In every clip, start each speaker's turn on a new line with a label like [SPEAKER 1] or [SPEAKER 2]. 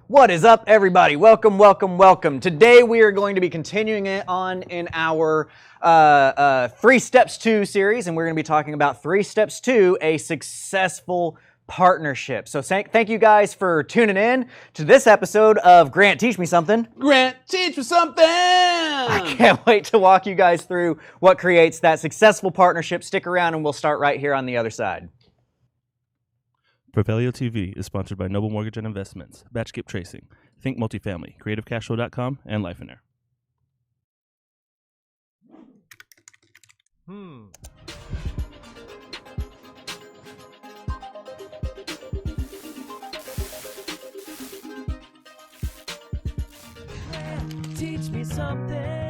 [SPEAKER 1] What is up, everybody? Welcome, welcome, welcome. Today we are going to be continuing it on in our 3 Steps to series, and we're going to be talking about 3 Steps to a successful partnership. So thank you guys for tuning in to this episode of Grant, Teach Me Something.
[SPEAKER 2] Grant, teach me something!
[SPEAKER 1] I can't wait to walk you guys through what creates that successful partnership. Stick around and we'll start right here on the other side.
[SPEAKER 3] Propelio TV is sponsored by Noble Mortgage and Investments, Batch Skip Tracing, Think Multifamily, CreativeCashflow.com, and Lifeonaire.
[SPEAKER 4] Teach me something.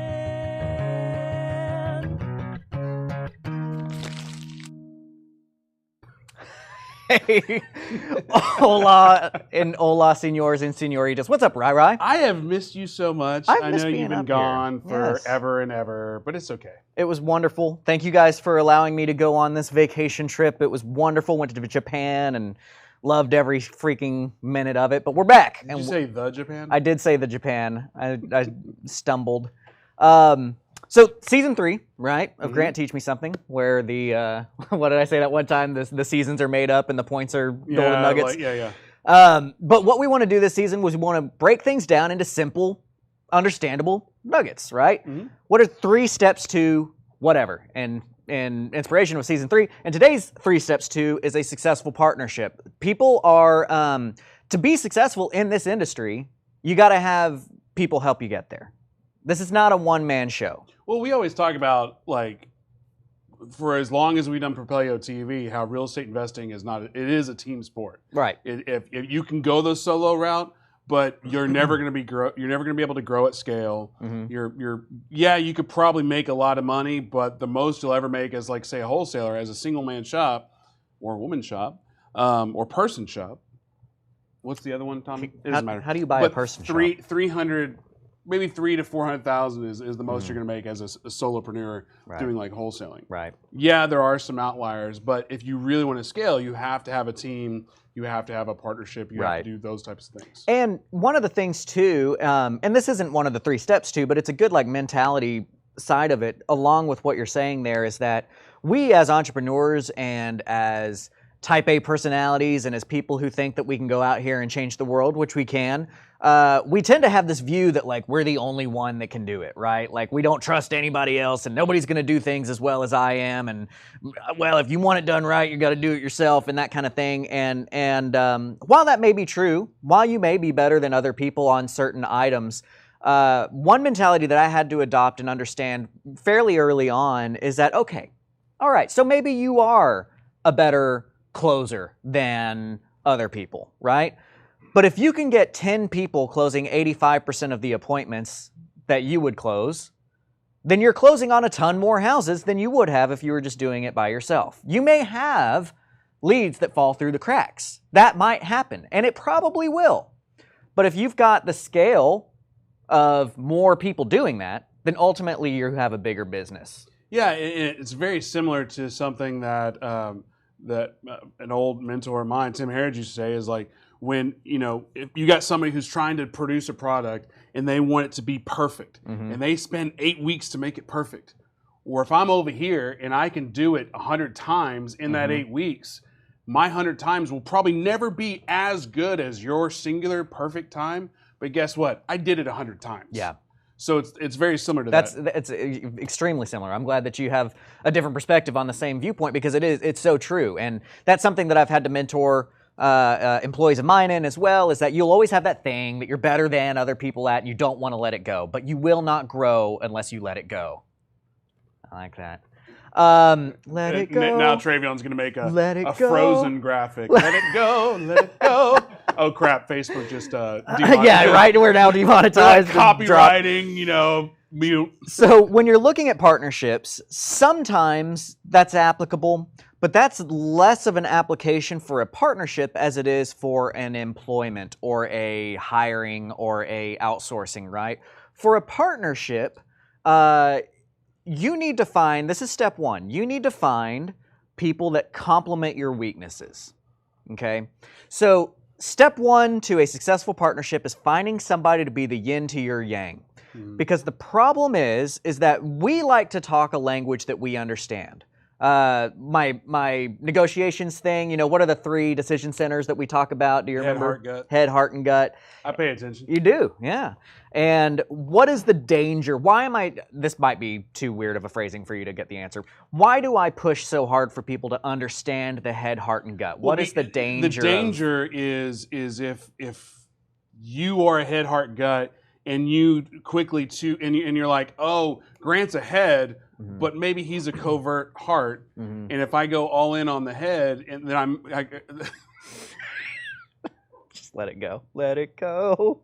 [SPEAKER 1] Hey, hola, and hola, senors and senoritas. What's up, Rai?
[SPEAKER 2] I have missed you so much.
[SPEAKER 1] I've
[SPEAKER 2] I
[SPEAKER 1] missed
[SPEAKER 2] know
[SPEAKER 1] being
[SPEAKER 2] you've been
[SPEAKER 1] up here.
[SPEAKER 2] gone
[SPEAKER 1] Yes.
[SPEAKER 2] forever and ever, but it's okay.
[SPEAKER 1] It was wonderful. Thank you guys for allowing me to go on this vacation trip. It was wonderful. Went to Japan and loved every freaking minute of it. But we're back.
[SPEAKER 2] Did you say the Japan?
[SPEAKER 1] I did say the Japan. I stumbled. So season 3, right, of Grant Teach Me Something, where the what did I say that one time? The seasons are made up and the points are golden nuggets. But what we want to do this season was we want to break things down into simple, understandable nuggets, right? What are 3 steps to whatever? And inspiration of season 3. And today's 3 steps to is a successful partnership. People are to be successful in this industry, you got to have people help you get there. This is not a one-man show.
[SPEAKER 2] Well, we always talk about, like, for as long as we've done Propelio TV, how real estate investing is not, it is a team sport.
[SPEAKER 1] Right.
[SPEAKER 2] If you can go the solo route, but you're never going to be able to grow at scale. You could probably make a lot of money, but the most you'll ever make as, like, say, a wholesaler, as a single man shop or a woman shop or person shop. What's the other one, Tommy? It doesn't matter.
[SPEAKER 1] How do you buy a person shop?
[SPEAKER 2] 300, maybe 300 to 400,000 is the most you're going to make as a solopreneur doing, like, wholesaling.
[SPEAKER 1] Right.
[SPEAKER 2] Yeah, there are some outliers, but if you really want to scale, you have to have a team. You have to have a partnership. You have to do those types of things.
[SPEAKER 1] And one of the things too, and this isn't one of the 3 steps too, but it's a good like mentality side of it, along with what you're saying there, is that we as entrepreneurs and as type A personalities and as people who think that we can go out here and change the world, which we can, we tend to have this view that like we're the only one that can do it, right? Like we don't trust anybody else and nobody's going to do things as well as I am. And well, if you want it done right, you got to do it yourself and that kind of thing. And while that may be true, while you may be better than other people on certain items, one mentality that I had to adopt and understand fairly early on is that, okay, all right, so maybe you are a better closer than other people, right? But if you can get 10 people closing 85% of the appointments that you would close, then you're closing on a ton more houses than you would have if you were just doing it by yourself. You may have leads that fall through the cracks. That might happen, and it probably will. But if you've got the scale of more people doing that, then ultimately you have a bigger business.
[SPEAKER 2] Yeah, it's very similar to something that an old mentor of mine, Tim Harris, used to say is like, when, if you got somebody who's trying to produce a product and they want it to be perfect and they spend 8 weeks to make it perfect, or if I'm over here and I can do it 100 times in that 8 weeks, my 100 times will probably never be as good as your singular perfect time. But guess what? I did it 100 times.
[SPEAKER 1] Yeah.
[SPEAKER 2] So it's very similar to that.
[SPEAKER 1] It's extremely similar. I'm glad that you have a different perspective on the same viewpoint because it's so true. And that's something that I've had to mentor employees of mine in as well, is that you'll always have that thing that you're better than other people at and you don't want to let it go. But you will not grow unless you let it go. I like that. Let it go.
[SPEAKER 2] Now Travion's going to make a
[SPEAKER 1] go.
[SPEAKER 2] Frozen graphic. Let it go. Let it go. Oh, crap. Facebook just demonetized.
[SPEAKER 1] Yeah, right. We're now demonetized.
[SPEAKER 2] Copywriting, mute.
[SPEAKER 1] So when you're looking at partnerships, sometimes that's applicable, but that's less of an application for a partnership as it is for an employment or a hiring or a outsourcing, right? For a partnership, you need to find, this is step 1, you need to find people that complement your weaknesses, okay? So step one to a successful partnership is finding somebody to be the yin to your yang. Because the problem is that we like to talk a language that we understand. My negotiations thing, you know, what are the 3 decision centers that we talk about? Do you remember?
[SPEAKER 2] Heart, gut.
[SPEAKER 1] Head, heart, and gut.
[SPEAKER 2] I pay attention.
[SPEAKER 1] You do, yeah. And what is the danger? This might be too weird of a phrasing for you to get the answer. Why do I push so hard for people to understand the head, heart, and gut? What is the danger?
[SPEAKER 2] The danger is if you are a head, heart, gut, and you quickly and you're like, oh, Grant's a head, but maybe he's a covert heart, and if I go all in on the head, and then
[SPEAKER 1] just let it go, let it go,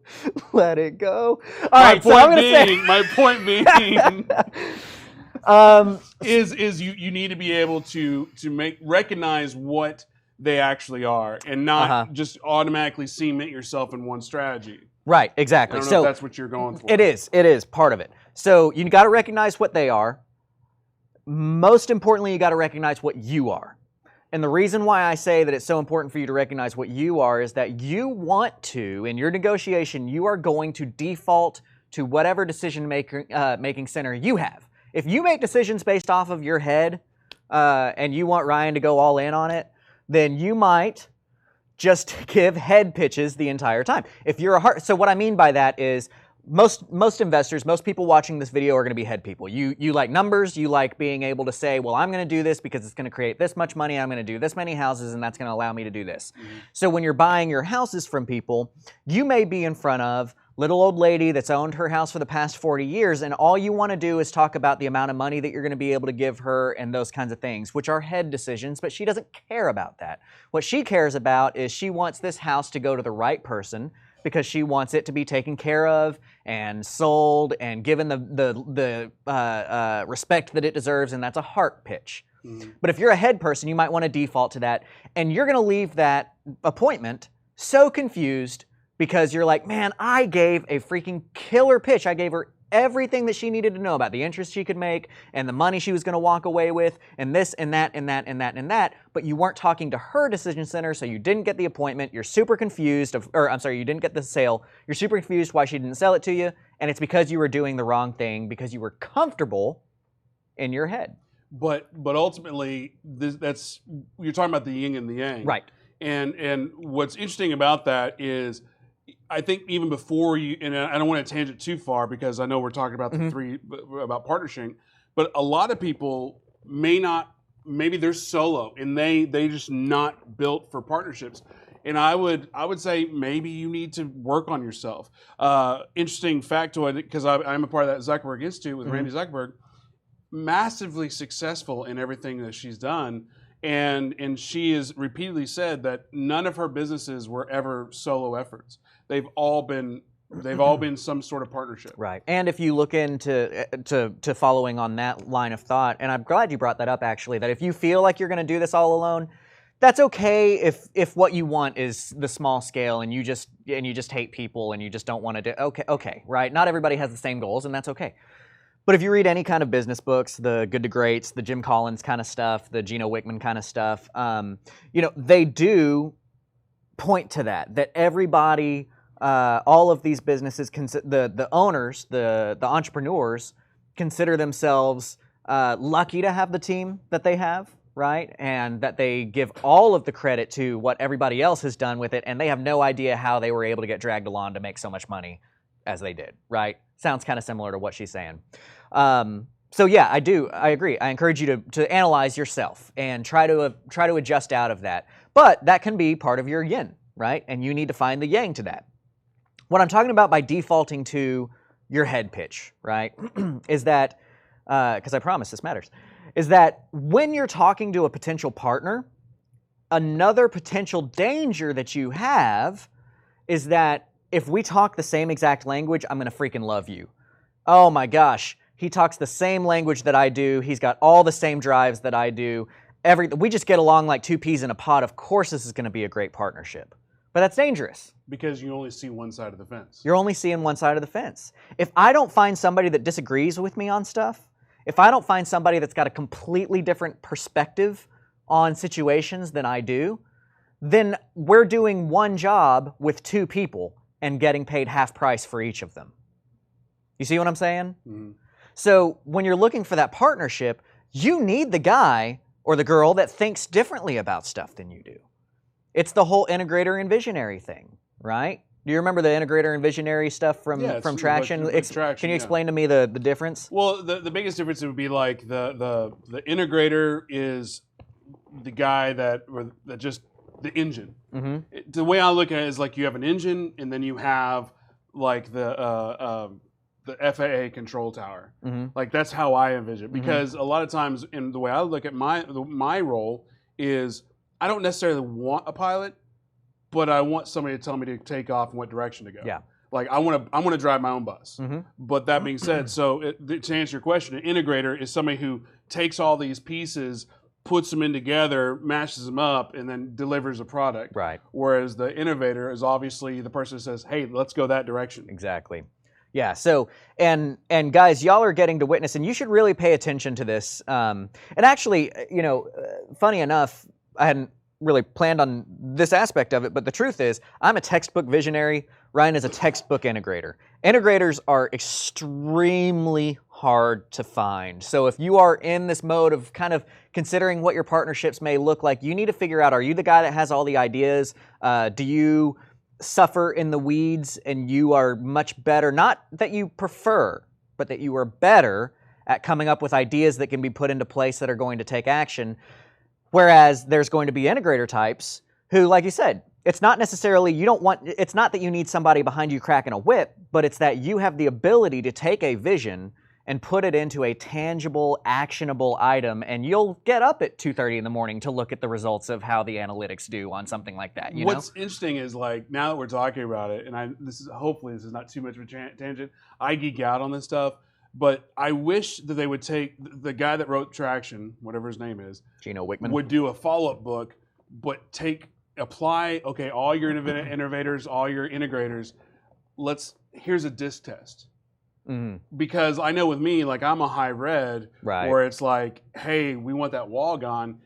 [SPEAKER 1] let it go. All right, so I'm gonna say
[SPEAKER 2] my point being is you need to be able to recognize what they actually are, and not just automatically cement yourself in one strategy.
[SPEAKER 1] Right, exactly.
[SPEAKER 2] I don't know if that's what you're going for.
[SPEAKER 1] It is part of it. So you got to recognize what they are. Most importantly, you got to recognize what you are. And the reason why I say that it's so important for you to recognize what you are is that you want to, in your negotiation, you are going to default to whatever decision making center you have. If you make decisions based off of your head and you want Ryan to go all in on it, then you might just give head pitches the entire time. If you're a heart, so what I mean by that is most investors, most people watching this video are going to be head people. You like numbers, you like being able to say, well, I'm going to do this because it's going to create this much money, I'm going to do this many houses, and that's going to allow me to do this. So when you're buying your houses from people, you may be in front of little old lady that's owned her house for the past 40 years, and all you want to do is talk about the amount of money that you're going to be able to give her and those kinds of things, which are head decisions, but she doesn't care about that. What she cares about is she wants this house to go to the right person because she wants it to be taken care of and sold and given the respect that it deserves, and that's a heart pitch. But if you're a head person, you might want to default to that, and you're going to leave that appointment so confused because you're like, man, I gave a freaking killer pitch. I gave her everything that she needed to know about the interest she could make and the money she was going to walk away with and this and that and that and that and that, but you weren't talking to her decision center, so you didn't get the appointment. You're super confused, you didn't get the sale. You're super confused why she didn't sell it to you, and it's because you were doing the wrong thing because you were comfortable in your head.
[SPEAKER 2] But ultimately, that's you're talking about the yin and the yang.
[SPEAKER 1] Right.
[SPEAKER 2] And what's interesting about that is, I think even before you, and I don't want to tangent too far because I know we're talking about about partnering, but a lot of people maybe they're solo and they just not built for partnerships. And I would say maybe you need to work on yourself. Interesting factoid, because I'm a part of that Zuckerberg Institute with Randy Zuckerberg, massively successful in everything that she's done. And she has repeatedly said that none of her businesses were ever solo efforts. They've all been some sort of partnership. Right.
[SPEAKER 1] And if you look into to following on that line of thought, and I'm glad you brought that up actually, that if you feel like you're going to do this all alone, that's okay if what you want is the small scale and you just hate people and you just don't want to do okay, right? Not everybody has the same goals, and that's okay. But if you read any kind of business books, the Good to Greats, the Jim Collins kind of stuff, the Gino Wickman kind of stuff, they do point to that everybody, all of these businesses, the owners, the entrepreneurs, consider themselves lucky to have the team that they have, right? And that they give all of the credit to what everybody else has done with it, and they have no idea how they were able to get dragged along to make so much money as they did, right? Sounds kind of similar to what she's saying. So yeah, I agree. I encourage you to analyze yourself and try to adjust out of that. But that can be part of your yin, right? And you need to find the yang to that. What I'm talking about by defaulting to your head pitch, right, is that, because I promise this matters, is that when you're talking to a potential partner, another potential danger that you have is that if we talk the same exact language, I'm going to freaking love you. Oh my gosh, he talks the same language that I do. He's got all the same drives that I do. We just get along like two peas in a pod. Of course this is going to be a great partnership. But that's dangerous.
[SPEAKER 2] Because you only see one side of the fence.
[SPEAKER 1] You're only seeing one side of the fence. If I don't find somebody that disagrees with me on stuff, if I don't find somebody that's got a completely different perspective on situations than I do, then we're doing one job with 2 people and getting paid half price for each of them. You see what I'm saying?
[SPEAKER 2] Mm-hmm.
[SPEAKER 1] So when you're looking for that partnership, you need the guy or the girl that thinks differently about stuff than you do. It's the whole integrator and visionary thing, right? Do you remember the integrator and visionary stuff from Traction?
[SPEAKER 2] Like Traction?
[SPEAKER 1] Can you explain to me the difference?
[SPEAKER 2] Well, the biggest difference would be like the integrator is the guy that just the engine.
[SPEAKER 1] Mm-hmm.
[SPEAKER 2] The way I look at it is like you have an engine, and then you have like the FAA control tower.
[SPEAKER 1] Mm-hmm.
[SPEAKER 2] Like that's how I envision it. Because a lot of times, in the way I look at my role is, I don't necessarily want a pilot, but I want somebody to tell me to take off in what direction to go.
[SPEAKER 1] Yeah.
[SPEAKER 2] Like I want to drive my own bus.
[SPEAKER 1] Mm-hmm.
[SPEAKER 2] But that being said, to answer your question, an integrator is somebody who takes all these pieces, puts them in together, mashes them up, and then delivers a product.
[SPEAKER 1] Right.
[SPEAKER 2] Whereas the innovator is obviously the person who says, "Hey, let's go that direction."
[SPEAKER 1] Exactly. Yeah. So, and guys, y'all are getting to witness, and you should really pay attention to this. And actually, funny enough, I hadn't really planned on this aspect of it, but the truth is, I'm a textbook visionary. Ryan is a textbook integrator. Integrators are extremely hard to find. So if you are in this mode of kind of considering what your partnerships may look like, you need to figure out, are you the guy that has all the ideas? Do you suffer in the weeds and you are much better, not that you prefer, but that you are better at coming up with ideas that can be put into place that are going to take action? Whereas there's going to be integrator types who, like you said, it's not necessarily, it's not that you need somebody behind you cracking a whip, but it's that you have the ability to take a vision and put it into a tangible, actionable item, and you'll get up at 2:30 in the morning to look at the results of how the analytics do on something like that.
[SPEAKER 2] What's interesting is, like, now that we're talking about it, and hopefully this is not too much of a tangent, I geek out on this stuff, but I wish that they would take the guy that wrote Traction, whatever his name is,
[SPEAKER 1] Gino Wickman,
[SPEAKER 2] would do a follow-up book, but apply, okay, all your innovators, all your integrators, here's a disc test. Mm-hmm. Because I know with me, like, I'm a high red,
[SPEAKER 1] right,
[SPEAKER 2] where it's like, hey, we want that wall gone.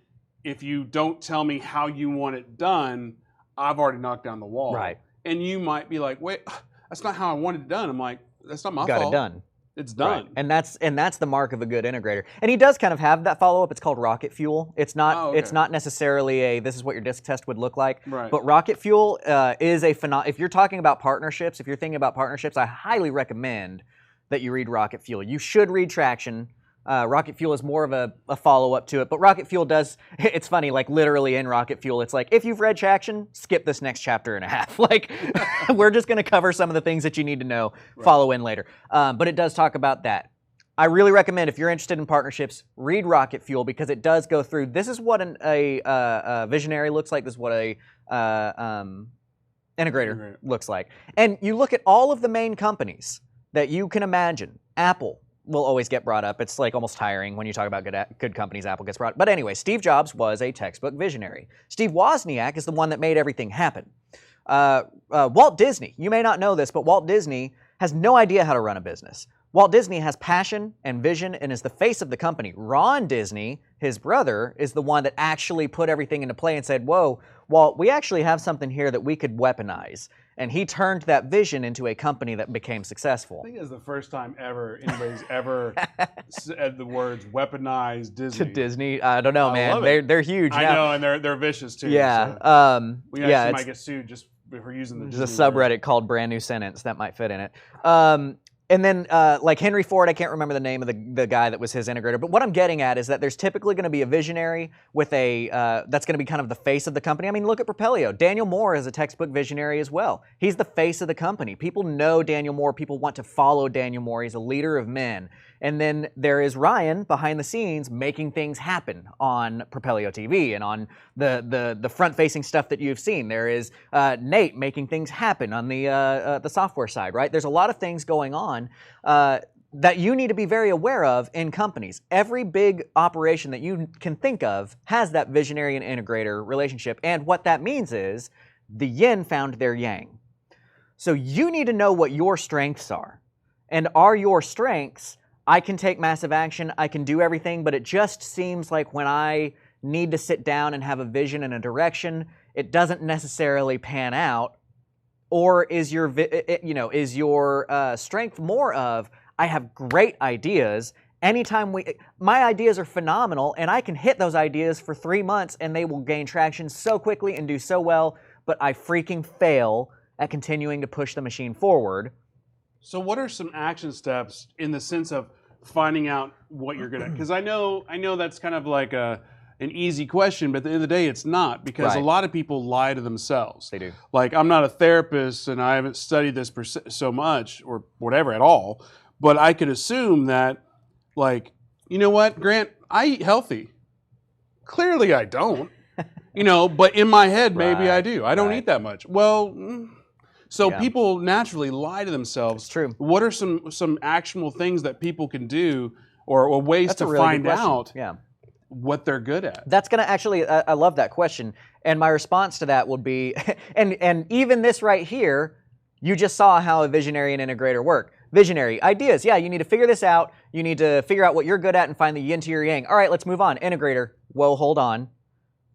[SPEAKER 2] If you don't tell me how you want it done, I've already knocked down the wall.
[SPEAKER 1] Right.
[SPEAKER 2] And you might be like, wait, that's not how I wanted it done. I'm like, that's not my
[SPEAKER 1] fault.
[SPEAKER 2] Got it done. It's done.
[SPEAKER 1] Right. And that's the mark of a good integrator. And he does kind of have that follow-up. It's called rocket fuel. It's not It's not necessarily this is what your disc test would look like.
[SPEAKER 2] Right.
[SPEAKER 1] But rocket fuel is if you're talking about partnerships, if you're thinking about partnerships, I highly recommend that you read Rocket Fuel. You should read Traction. Rocket Fuel is more of a follow-up to it, but Rocket Fuel does, it's funny, like literally in Rocket Fuel, it's like, if you've read Traction, skip this next chapter and a half. Like, we're just going to cover some of the things that you need to know, follow in later. But it does talk about that. I really recommend, if you're interested in partnerships, read Rocket Fuel, because it does go through, this is what a visionary looks like, this is what a integrator looks like. And you look at all of the main companies that you can imagine. Apple will always get brought up. It's like almost tiring when you talk about good companies. Apple gets brought up. But anyway, Steve Jobs was a textbook visionary. Steve Wozniak is the one that made everything happen. Walt Disney, you may not know this, but Walt Disney has no idea how to run a business. Walt Disney has passion and vision and is the face of the company. Ron Disney, his brother, is the one that actually put everything into play and said, whoa, Walt, we actually have something here that we could weaponize. And he turned that vision into a company that became successful.
[SPEAKER 2] I think it's the first time ever anybody's ever said the words weaponized Disney.
[SPEAKER 1] To Disney, I don't know, man. They're huge.
[SPEAKER 2] I know, and they're vicious too.
[SPEAKER 1] Yeah,
[SPEAKER 2] so. We actually might get sued just for using the.
[SPEAKER 1] There's a subreddit called Brand New Sentence that might fit in it. And then, like Henry Ford, I can't remember the name of the guy that was his integrator, but what I'm getting at is that there's typically going to be a visionary with that's going to be kind of the face of the company. I mean, look at Propelio. Daniel Moore is a textbook visionary as well. He's the face of the company. People know Daniel Moore. People want to follow Daniel Moore. He's a leader of men. And then there is Ryan behind the scenes making things happen on Propelio TV and on the front-facing stuff that you've seen. There is Nate making things happen on the software side, right? There's a lot of things going on that you need to be very aware of in companies. Every big operation that you can think of has that visionary and integrator relationship. And what that means is the yin found their yang. So you need to know what your strengths are. And are your strengths, I can take massive action, I can do everything, but it just seems like when I need to sit down and have a vision and a direction, it doesn't necessarily pan out? Or is your strength more of, I have great ideas. Anytime my ideas are phenomenal, and I can hit those ideas for 3 months, and they will gain traction so quickly and do so well, but I freaking fail at continuing to push the machine forward.
[SPEAKER 2] So what are some action steps in the sense of finding out what you're good at? Because I know that's kind of like an easy question, but at the end of the day, it's not, because a lot of people lie to themselves.
[SPEAKER 1] They do.
[SPEAKER 2] Like, I'm not a therapist and I haven't studied this so much or whatever at all, but I could assume that, like, you know what, Grant, I eat healthy. Clearly I don't, but in my head, maybe I do. I don't eat that much. Well, so people naturally lie to themselves.
[SPEAKER 1] It's true.
[SPEAKER 2] What are some actionable things that people can do or ways to find out what they're good at?
[SPEAKER 1] That's going to actually, I love that question. And my response to that would be, and even this right here, you just saw how a visionary and integrator work. Visionary, ideas. Yeah, you need to figure this out. You need to figure out what you're good at and find the yin to your yang. All right, let's move on. Integrator, whoa, hold on.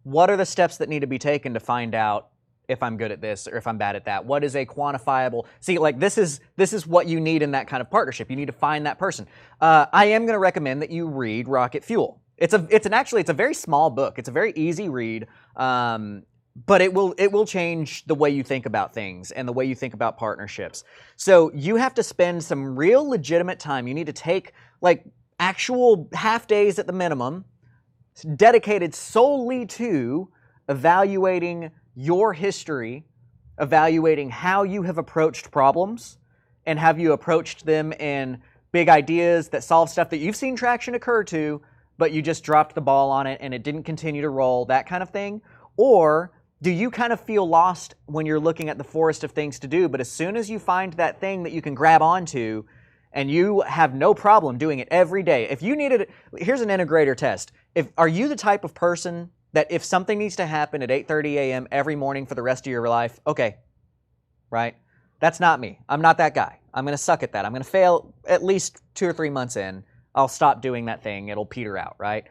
[SPEAKER 1] What are the steps that need to be taken to find out if I'm good at this or if I'm bad at that? What is a quantifiable? See, like, this is what you need in that kind of partnership. You need to find that person. I am going to recommend that you read Rocket Fuel. It's a very small book. It's a very easy read, but it will change the way you think about things and the way you think about partnerships. So you have to spend some real legitimate time. You need to take, like, actual half days at the minimum, dedicated solely to evaluating your history, evaluating how you have approached problems, and have you approached them in big ideas that solve stuff that you've seen traction occur to, but you just dropped the ball on it and it didn't continue to roll, that kind of thing? Or do you kind of feel lost when you're looking at the forest of things to do, but as soon as you find that thing that you can grab onto, and you have no problem doing it every day? If you needed, here's an integrator test. Are you the type of person that if something needs to happen at 8:30 a.m. every morning for the rest of your life, okay, right? That's not me. I'm not that guy. I'm going to suck at that. I'm going to fail at least 2 or 3 months in. I'll stop doing that thing. It'll peter out, right?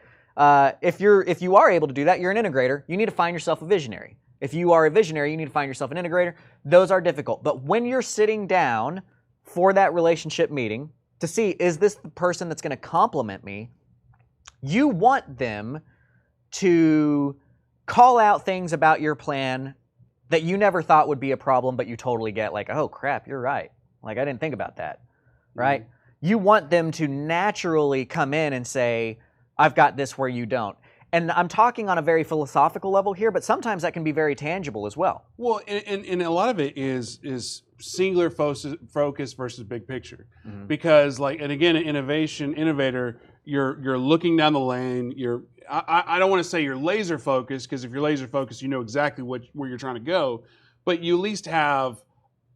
[SPEAKER 1] If you are able to do that, you're an integrator. You need to find yourself a visionary. If you are a visionary, you need to find yourself an integrator. Those are difficult. But when you're sitting down for that relationship meeting to see, is this the person that's going to complement me? You want them to call out things about your plan that you never thought would be a problem, but you totally get, like, oh crap, you're right. Like, I didn't think about that, right? Mm-hmm. You want them to naturally come in and say, I've got this where you don't. And I'm talking on a very philosophical level here, but sometimes that can be very tangible as well.
[SPEAKER 2] Well, and a lot of it is singular focus versus big picture. Mm-hmm. Because, like, and again, an innovator, you're looking down the lane. I don't want to say you're laser focused, because if you're laser focused, you know exactly where you're trying to go, but you at least have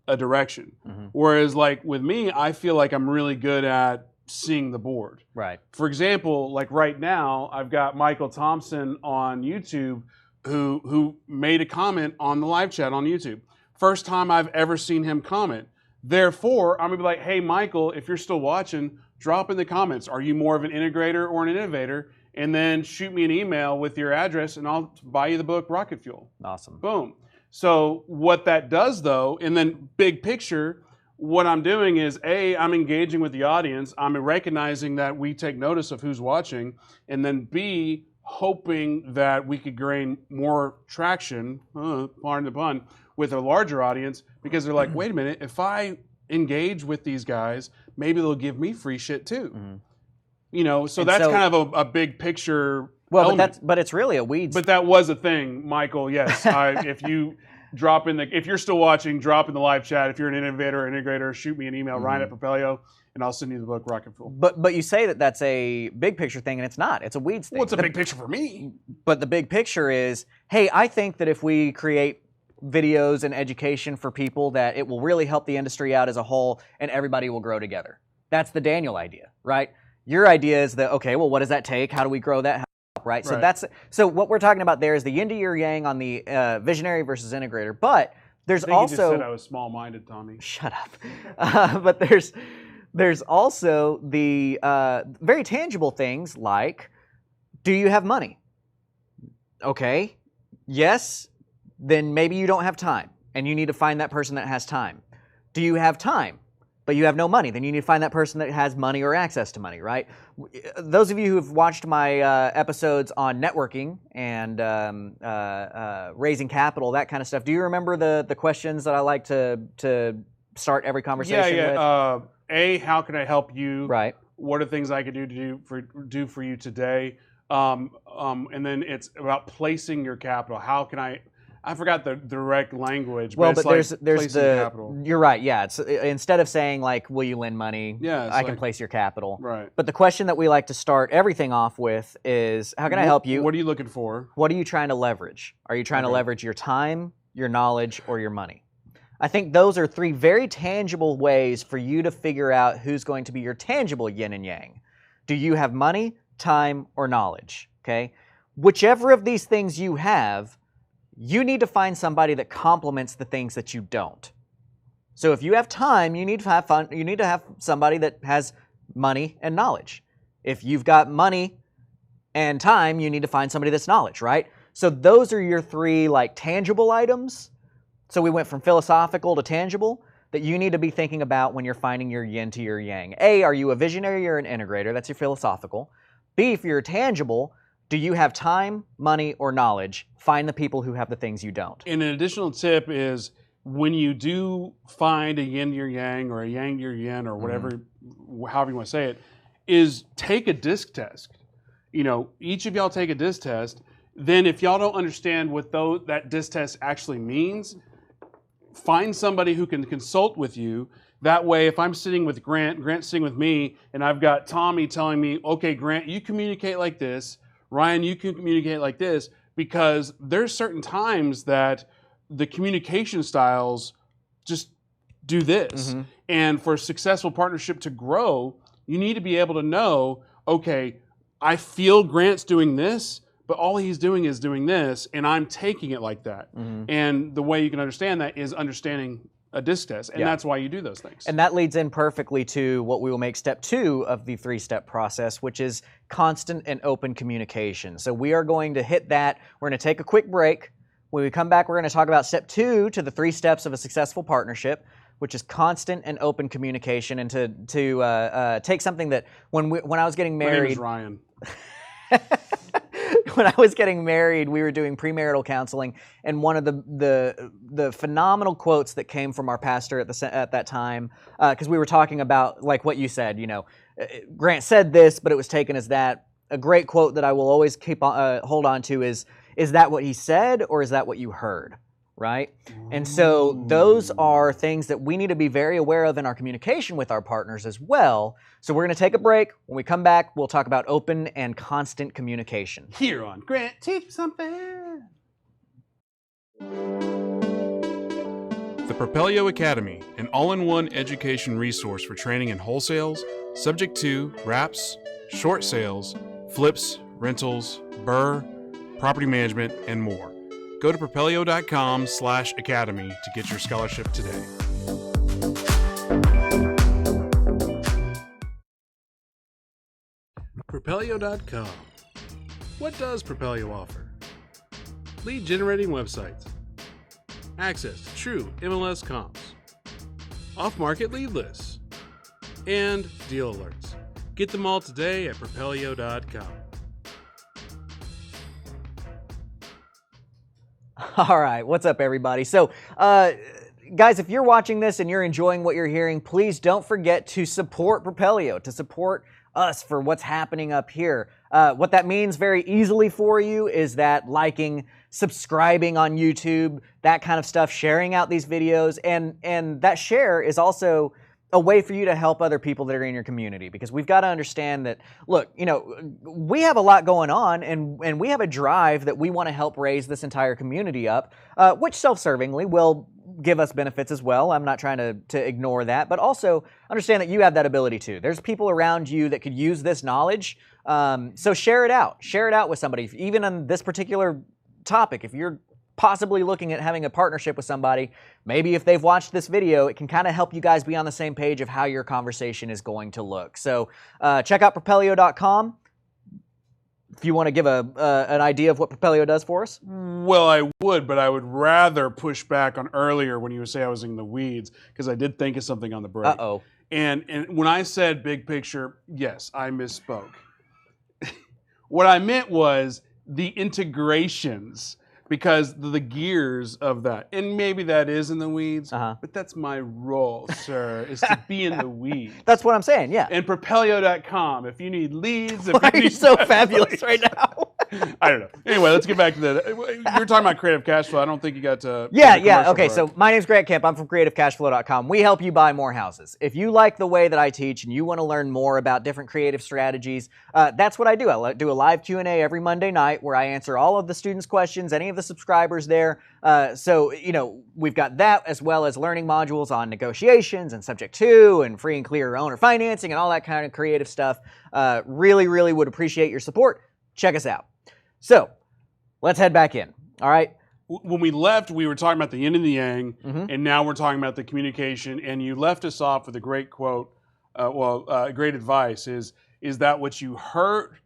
[SPEAKER 2] a direction. Mm-hmm. Whereas, like, with me, I feel like I'm really good at seeing the board.
[SPEAKER 1] Right.
[SPEAKER 2] For example, like right now, I've got Michael Thompson on YouTube who made a comment on the live chat on YouTube. First time I've ever seen him comment. Therefore, I'm gonna be like, hey, Michael, if you're still watching, drop in the comments. Are you more of an integrator or an innovator? And then shoot me an email with your address and I'll buy you the book Rocket Fuel.
[SPEAKER 1] Awesome.
[SPEAKER 2] Boom. So what that does, though, and then big picture, what I'm doing is, A, I'm engaging with the audience. I'm recognizing that we take notice of who's watching. And then B, hoping that we could gain more traction, pardon the pun, with a larger audience, because they're like, wait a minute, if I engage with these guys, maybe they'll give me free shit too. Mm-hmm. So and that's kind of a big picture.
[SPEAKER 1] Well, but it's really a weeds.
[SPEAKER 2] But that was a thing, Michael. Yes, if you if you're still watching, drop in the live chat. If you're an innovator or integrator, shoot me an email, Ryan at Propelio, and I'll send you the book Rocket Fuel.
[SPEAKER 1] But you say that that's a big picture thing, and it's not. It's a weeds thing.
[SPEAKER 2] Well, it's a big picture for me.
[SPEAKER 1] But the big picture is, hey, I think that if we create videos and education for people, that it will really help the industry out as a whole, and everybody will grow together. That's the Daniel idea, right? Your idea is that, okay, well, what does that take? How do we grow that? Right? So what we're talking about there is the yin to your yang on the visionary versus integrator. But there's
[SPEAKER 2] I think
[SPEAKER 1] also...
[SPEAKER 2] you just said I was small-minded, Tommy.
[SPEAKER 1] Shut up. But there's also the very tangible things like, do you have money? Okay. Yes. then maybe you don't have time, and you need to find that person that has time. Do you have time, but you have no money? Then you need to find that person that has money or access to money, right? Those of you who have watched my episodes on networking and raising capital, that kind of stuff, do you remember the questions that I like to start every conversation with?
[SPEAKER 2] How can I help you?
[SPEAKER 1] Right.
[SPEAKER 2] What are things I could do for you today? And then it's about placing your capital. How can I forgot the direct language.
[SPEAKER 1] Well,
[SPEAKER 2] but
[SPEAKER 1] but
[SPEAKER 2] it's
[SPEAKER 1] there's
[SPEAKER 2] placing capital.
[SPEAKER 1] You're right. Yeah. It's instead of saying like, "Will you lend money?"
[SPEAKER 2] Yeah,
[SPEAKER 1] I can place your capital.
[SPEAKER 2] Right.
[SPEAKER 1] But the question that we like to start everything off with is, "How can I help you?"
[SPEAKER 2] What are you looking for?
[SPEAKER 1] What are you trying to leverage? Are you trying to
[SPEAKER 2] Okay.
[SPEAKER 1] leverage your time, your knowledge, or your money? I think those are three very tangible ways for you to figure out who's going to be your tangible yin and yang. Do you have money, time, or knowledge? Okay? Whichever of these things you have, you need to find somebody that complements the things that you don't. So if you have time, you need to have fun. You need to have somebody that has money and knowledge. If you've got money and time, you need to find somebody that's knowledge, right? So those are your three like tangible items. So we went from philosophical to tangible that you need to be thinking about when you're finding your yin to your yang. A, are you a visionary or an integrator? That's your philosophical. B, if you're tangible, do you have time, money, or knowledge? Find the people who have the things you don't.
[SPEAKER 2] And an additional tip is when you do find a yin to your yang or a yang to your yin or whatever, however you want to say it, is take a disc test. You know, each of y'all take a disc test. Then if y'all don't understand what that disc test actually means, find somebody who can consult with you. That way, if I'm sitting with Grant's sitting with me, and I've got Tommy telling me, okay, Grant, you communicate like this. Ryan, you can communicate like this, because there's certain times that the communication styles just do this. And for a successful partnership to grow, you need to be able to know, okay, I feel Grant's doing this, but all he's doing is doing this, and I'm taking it like that. And the way you can understand that is understanding a disc test, and that's why you do those things.
[SPEAKER 1] And that leads in perfectly to what we will make step 2 of the 3-step process, which is constant and open communication. So we are going to hit that. We're going to take a quick break. When we come back, we're going to talk about step 2 to the 3 steps of a successful partnership, which is constant and open communication. And to take something that when I was getting
[SPEAKER 2] My name
[SPEAKER 1] married,
[SPEAKER 2] is Ryan.
[SPEAKER 1] when I was getting married, we were doing premarital counseling, and one of the phenomenal quotes that came from our pastor at that time, because we were talking about like what you said, you know, Grant said this, but it was taken as that. A great quote that I will always keep hold on to is that what he said or is that what you heard? Right? And so those are things that we need to be very aware of in our communication with our partners as well. So we're going to take a break. When we come back, we'll talk about open and constant communication.
[SPEAKER 2] Here on Grant, teach me something. The Propelio Academy, an all-in-one education resource for training in wholesales, subject to wraps, short sales, flips, rentals, BRRRR, property management, and more. Go to propelio.com/academy to get your scholarship today. Propelio.com. What does Propelio offer? Lead generating websites, access to true MLS comps, off-market lead lists, and deal alerts. Get them all today at propelio.com.
[SPEAKER 1] All right, what's up, everybody? So, guys, if you're watching this and you're enjoying what you're hearing, please don't forget to support Propelio, to support us for what's happening up here. What that means very easily for you is that liking, subscribing on YouTube, that kind of stuff, sharing out these videos, and that share is also a way for you to help other people that are in your community, because we've got to understand that, look, you know, we have a lot going on, and we have a drive that we want to help raise this entire community up, which self-servingly will give us benefits as well. I'm not trying to ignore that, but also understand that you have that ability too. There's people around you that could use this knowledge, so share it out. Share it out with somebody. Even on this particular topic, if you're possibly looking at having a partnership with somebody, maybe if they've watched this video, it can kind of help you guys be on the same page of how your conversation is going to look. So check out propelio.com. if you want to give an idea of what Propelio does for us.
[SPEAKER 2] Well, I would, but I would rather push back on earlier when you say I was in the weeds, because I did think of something on the break.
[SPEAKER 1] Uh-oh.
[SPEAKER 2] And when I said big picture, yes, I misspoke. What I meant was the integrations, because the gears of that, and maybe that is in the weeds, but that's my role, sir, is to be in the weeds.
[SPEAKER 1] That's what I'm saying, yeah.
[SPEAKER 2] And Propelio.com, if you need leads.
[SPEAKER 1] Why are you so fabulous right now?
[SPEAKER 2] I don't know. Anyway, let's get back to you were talking about creative cash flow. I don't think you got to.
[SPEAKER 1] Yeah. Okay, so my name's Grant Kemp. I'm from creativecashflow.com. We help you buy more houses. If you like the way that I teach and you want to learn more about different creative strategies, that's what I do. I do a live Q&A every Monday night where I answer all of the students' questions, any of the subscribers there. So, we've got that as well as learning modules on negotiations and subject to and free and clear owner financing and all that kind of creative stuff. Really, really would appreciate your support. Check us out. So, let's head back in. All right.
[SPEAKER 2] When we left, we were talking about the yin and the yang, and now we're talking about the communication. And you left us off with a great quote. Great advice. Is that what you heard?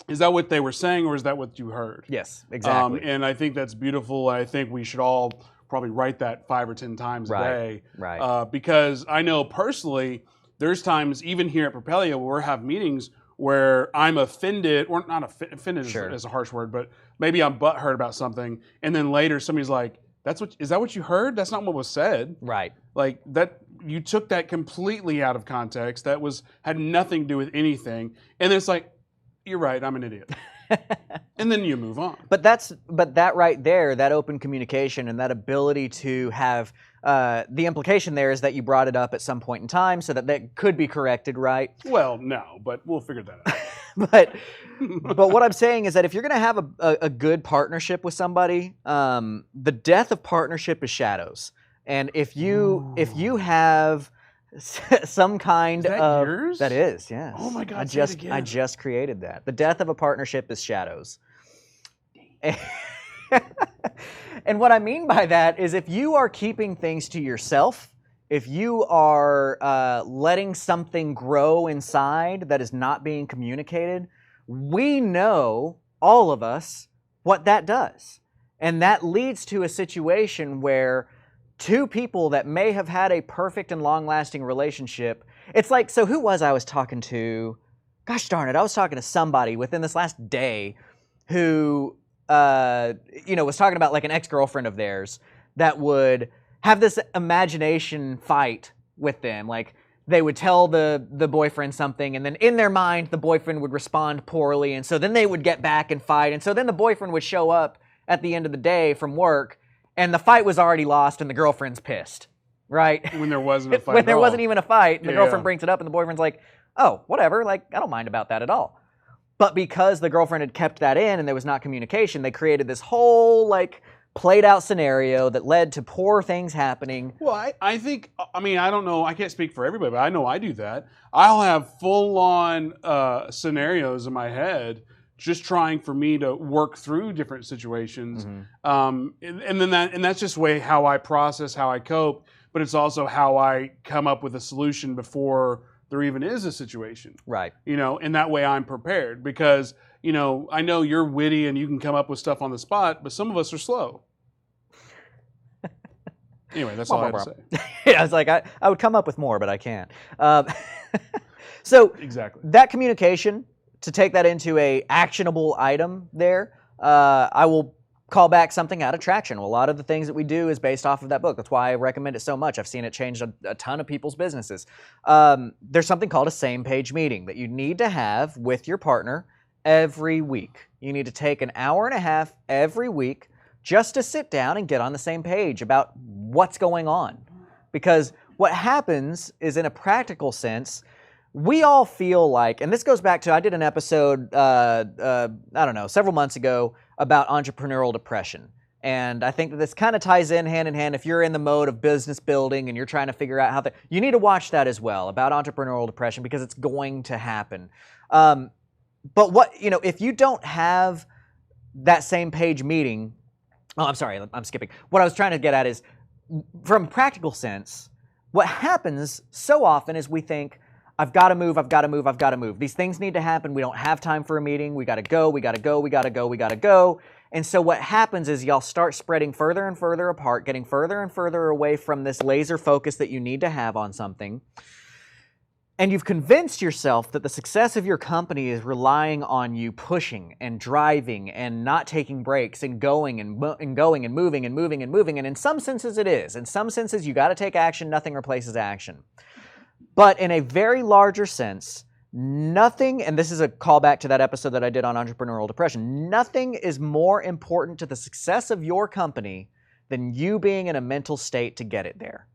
[SPEAKER 2] Is that what they were saying, or is that what you heard?
[SPEAKER 1] Yes, exactly.
[SPEAKER 2] And I think that's beautiful. I think we should all probably write that 5 or 10 times a day.
[SPEAKER 1] Right.
[SPEAKER 2] Because I know personally, there's times even here at Propelio where we have meetings where I'm offended, or not offended is a harsh word, but maybe I'm butthurt about something, and then later somebody's like, is that what you heard? That's not what was said.
[SPEAKER 1] Right.
[SPEAKER 2] Like that, you took that completely out of context. That had nothing to do with anything. And then it's like, you're right, I'm an idiot. And then you move on.
[SPEAKER 1] But that right there, that open communication and that ability to have the implication there is that you brought it up at some point in time so that could be corrected, right?
[SPEAKER 2] Well, no, but we'll figure that out.
[SPEAKER 1] but what I'm saying is that if you're going to have a good partnership with somebody, the death of partnership is shadows. And if you have some kind of
[SPEAKER 2] yours?
[SPEAKER 1] That is, yes.
[SPEAKER 2] Oh my God!
[SPEAKER 1] I just created that. The death of a partnership is shadows. And what I mean by that is if you are keeping things to yourself, if you are letting something grow inside that is not being communicated, we know, all of us, what that does. And that leads to a situation where two people that may have had a perfect and long-lasting relationship, it's like, so who was I was talking to? Gosh darn it, I was talking to somebody within this last day who was talking about like an ex-girlfriend of theirs that would have this imagination fight with them. Like they would tell the boyfriend something, and then in their mind, the boyfriend would respond poorly, and so then they would get back and fight, and so then the boyfriend would show up at the end of the day from work, and the fight was already lost, and the girlfriend's pissed, right?
[SPEAKER 2] When there wasn't a fight.
[SPEAKER 1] When there wasn't even a fight, and the
[SPEAKER 2] Yeah.
[SPEAKER 1] girlfriend brings it up, and the boyfriend's like, oh, whatever, like, I don't mind about that at all. But because the girlfriend had kept that in and there was not communication, they created this whole, like, played out scenario that led to poor things happening.
[SPEAKER 2] Well, I think, I don't know, I can't speak for everybody, but I know I do that. I'll have full-on scenarios in my head just trying for me to work through different situations. And that's just how I process, how I cope, but it's also how I come up with a solution before there even is a situation.
[SPEAKER 1] Right.
[SPEAKER 2] And that way I'm prepared because, I know you're witty and you can come up with stuff on the spot, but some of us are slow. Anyway, that's all I had to say.
[SPEAKER 1] Yeah, I was like, I would come up with more, but I can't. So
[SPEAKER 2] exactly.
[SPEAKER 1] That communication, to take that into a actionable item there, I will call back something out of traction. A lot of the things that we do is based off of that book. That's why I recommend it so much. I've seen it change a ton of people's businesses. There's something called a same page meeting that you need to have with your partner every week. You need to take an hour and a half every week just to sit down and get on the same page about what's going on. Because what happens is, in a practical sense, we all feel like, and this goes back to, I did an episode, several months ago about entrepreneurial depression. And I think that this kind of ties in hand in hand. If you're in the mode of business building and you're trying to figure out you need to watch that as well about entrepreneurial depression, because it's going to happen. But if you don't have that same page meeting, I'm sorry, I'm skipping. What I was trying to get at is, from a practical sense, what happens so often is we think, I've got to move, I've got to move, I've got to move. These things need to happen. We don't have time for a meeting. We got to go, we got to go, we got to go, we got to go. And so what happens is y'all start spreading further and further apart, getting further and further away from this laser focus that you need to have on something. And you've convinced yourself that the success of your company is relying on you pushing and driving and not taking breaks and going and going and moving and moving and moving. And in some senses it is. In some senses you got to take action. Nothing replaces action. But in a very larger sense, nothing, and this is a callback to that episode that I did on entrepreneurial depression, nothing is more important to the success of your company than you being in a mental state to get it there,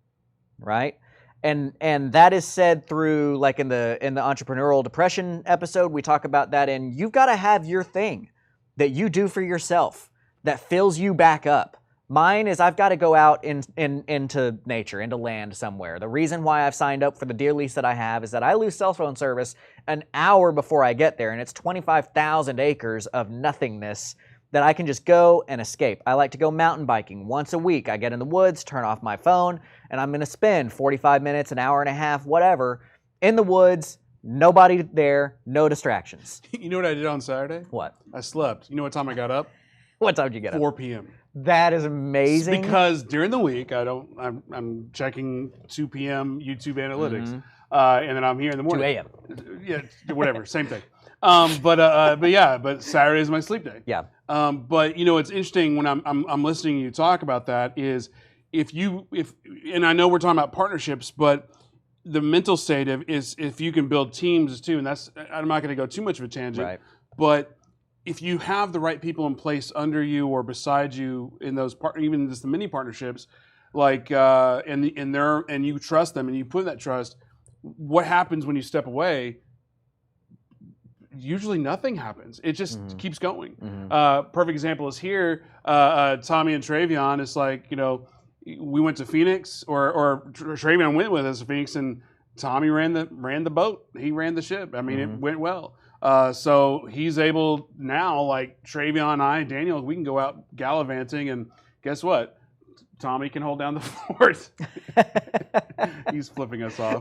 [SPEAKER 1] right? And that is said through, like in the entrepreneurial depression episode, we talk about that, and you've got to have your thing that you do for yourself that fills you back up. Mine is I've got to go out into nature, into land somewhere. The reason why I've signed up for the deer lease that I have is that I lose cell phone service an hour before I get there, and it's 25,000 acres of nothingness that I can just go and escape. I like to go mountain biking once a week. I get in the woods, turn off my phone, and I'm going to spend 45 minutes, an hour and a half, whatever, in the woods, nobody there, no distractions.
[SPEAKER 2] You know what I did on Saturday?
[SPEAKER 1] What?
[SPEAKER 2] I slept. You know what time I got up?
[SPEAKER 1] What time did you get up?
[SPEAKER 2] 4 p.m.
[SPEAKER 1] That is amazing.
[SPEAKER 2] Because during the week, I'm checking 2 p.m. YouTube analytics, and then I'm here in the
[SPEAKER 1] 2
[SPEAKER 2] morning.
[SPEAKER 1] a.m.
[SPEAKER 2] Yeah, whatever, same thing. But Saturday is my sleep day.
[SPEAKER 1] Yeah.
[SPEAKER 2] But you know, it's interesting when I'm listening to you talk about that is and I know we're talking about partnerships, but the mental state of is if you can build teams too, and that's, I'm not going to go too much of a tangent,
[SPEAKER 1] Right.
[SPEAKER 2] but if you have the right people in place under you or beside you in those even just the mini partnerships, like and you trust them and you put that trust, what happens when you step away? Usually nothing happens. It just keeps going. Perfect example is here. Tommy and Travion. It's like, you know, we went to Phoenix, or Travion went with us to Phoenix, and Tommy ran the boat. He ran the ship. I mean, it went well. So he's able now, like Travion and I, Daniel, we can go out gallivanting, and guess what? Tommy can hold down the fort. He's flipping us off.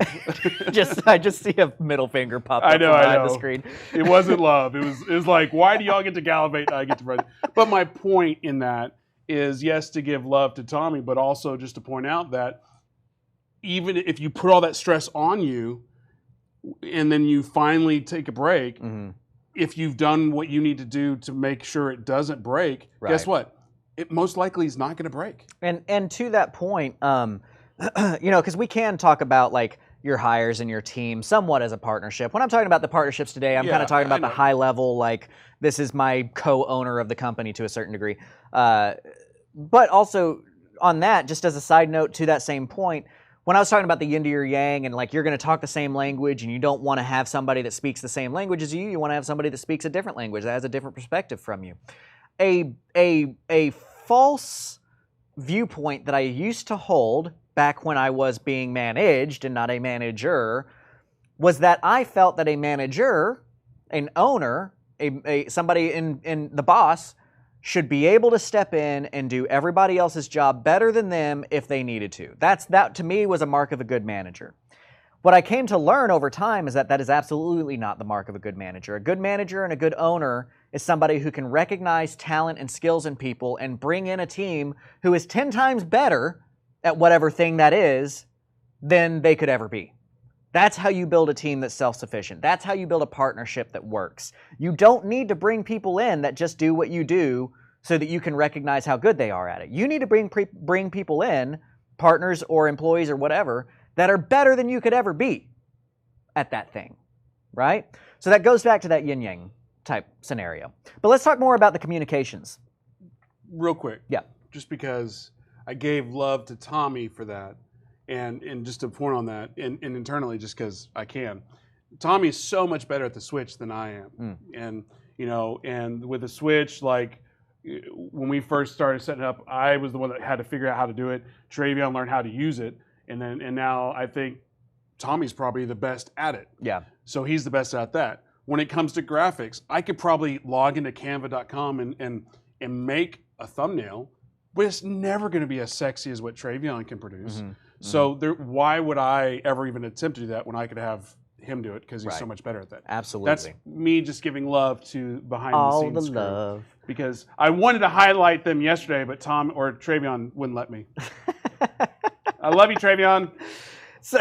[SPEAKER 1] I just see a middle finger pop up behind the screen.
[SPEAKER 2] It wasn't love. It was like, why do y'all get to gallivate and I get to run? But my point in that is, yes, to give love to Tommy, but also just to point out that even if you put all that stress on you and then you finally take a break, if you've done what you need to do to make sure it doesn't break, guess what? It most likely is not going to break.
[SPEAKER 1] And to that point, you know, because we can talk about like your hires and your team somewhat as a partnership. When I'm talking about the partnerships today, I'm kind of talking about the high level, like this is my co-owner of the company to a certain degree. But also on that, just as a side note to that same point, when I was talking about the yin to your yang and like you're going to talk the same language and you don't want to have somebody that speaks the same language as you want to have somebody that speaks a different language, that has a different perspective from you. A false viewpoint that I used to hold back when I was being managed and not a manager was that I felt that a manager, an owner, somebody in the boss should be able to step in and do everybody else's job better than them if they needed to. That to me was a mark of a good manager. What I came to learn over time is that is absolutely not the mark of a good manager. A good manager and a good owner is somebody who can recognize talent and skills in people and bring in a team who is 10 times better at whatever thing that is than they could ever be. That's how you build a team that's self-sufficient. That's how you build a partnership that works. You don't need to bring people in that just do what you do so that you can recognize how good they are at it. You need to bring people in, partners or employees or whatever, that are better than you could ever be at that thing, right? So that goes back to that yin-yang type scenario. But let's talk more about the communications.
[SPEAKER 2] Real quick.
[SPEAKER 1] Yeah.
[SPEAKER 2] Just because I gave love to Tommy for that, and just to point on that, and internally just because I can. Tommy is so much better at the switch than I am. And, you know, and with the switch, like when we first started setting up, I was the one that had to figure out how to do it. Travion learned how to use it. And now I think Tommy's probably the best at it.
[SPEAKER 1] Yeah.
[SPEAKER 2] So he's the best at that. When it comes to graphics, I could probably log into Canva.com and make a thumbnail, but it's never going to be as sexy as what Travion can produce. So why would I ever even attempt to do that when I could have him do it because he's so
[SPEAKER 1] Right.
[SPEAKER 2] much better at that.
[SPEAKER 1] Absolutely.
[SPEAKER 2] That's me just giving love to behind
[SPEAKER 1] all
[SPEAKER 2] the
[SPEAKER 1] the
[SPEAKER 2] scenes crew.
[SPEAKER 1] love.
[SPEAKER 2] Because I wanted to highlight them yesterday, but Tom or Travion wouldn't let me. I love you, Travion.
[SPEAKER 1] So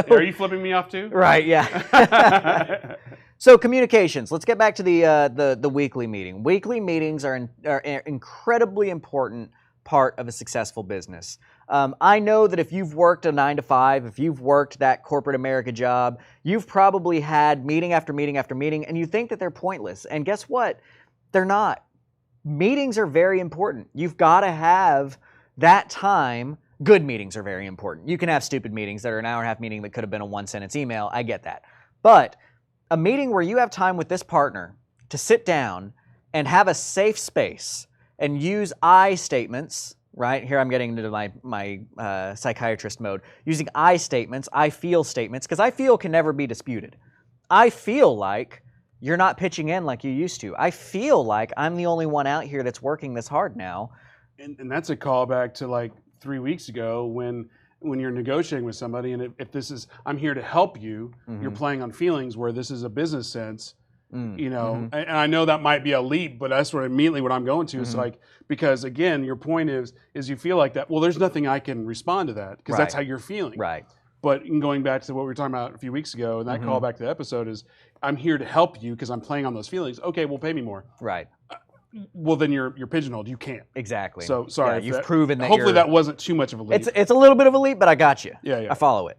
[SPEAKER 2] Are you flipping me off too?
[SPEAKER 1] right, yeah. So communications. Let's get back to the weekly meeting. Weekly meetings are an incredibly important part of a successful business. I know that if you've worked a 9 to 5, if you've worked that corporate America job, you've probably had meeting after meeting after meeting, and you think that they're pointless. And guess what? They're not. Meetings are very important. You've got to have that time. Good meetings are very important. You can have stupid meetings that are an hour-and-a-half meeting that could have been a 1-sentence email. I get that. But a meeting where you have time with this partner to sit down and have a safe space and use I statements, right? Here I'm getting into my psychiatrist mode. Using I statements, I feel statements, because I feel can never be disputed. I feel like you're not pitching in like you used to. I feel like I'm the only one out here that's working this hard now.
[SPEAKER 2] And that's a callback to like 3 weeks ago when you're negotiating with somebody, and if this is, I'm here to help you, you're playing on feelings, where this is a business sense, you know, and I know that might be a leap, but that's what I'm going to. It's like, because again, your point is you feel like that. Well, there's nothing I can respond to that because that's how you're feeling.
[SPEAKER 1] Right.
[SPEAKER 2] But in going back to what we were talking about a few weeks ago, and that callback to the episode is, I'm here to help you because I'm playing on those feelings. Okay, well, pay me more.
[SPEAKER 1] Right.
[SPEAKER 2] Well, then you're pigeonholed. You can't.
[SPEAKER 1] Exactly.
[SPEAKER 2] So sorry.
[SPEAKER 1] Yeah, you've proven that.
[SPEAKER 2] Hopefully that wasn't too much of a leap.
[SPEAKER 1] It's a little bit of a leap, but I got you.
[SPEAKER 2] Yeah.
[SPEAKER 1] I follow it.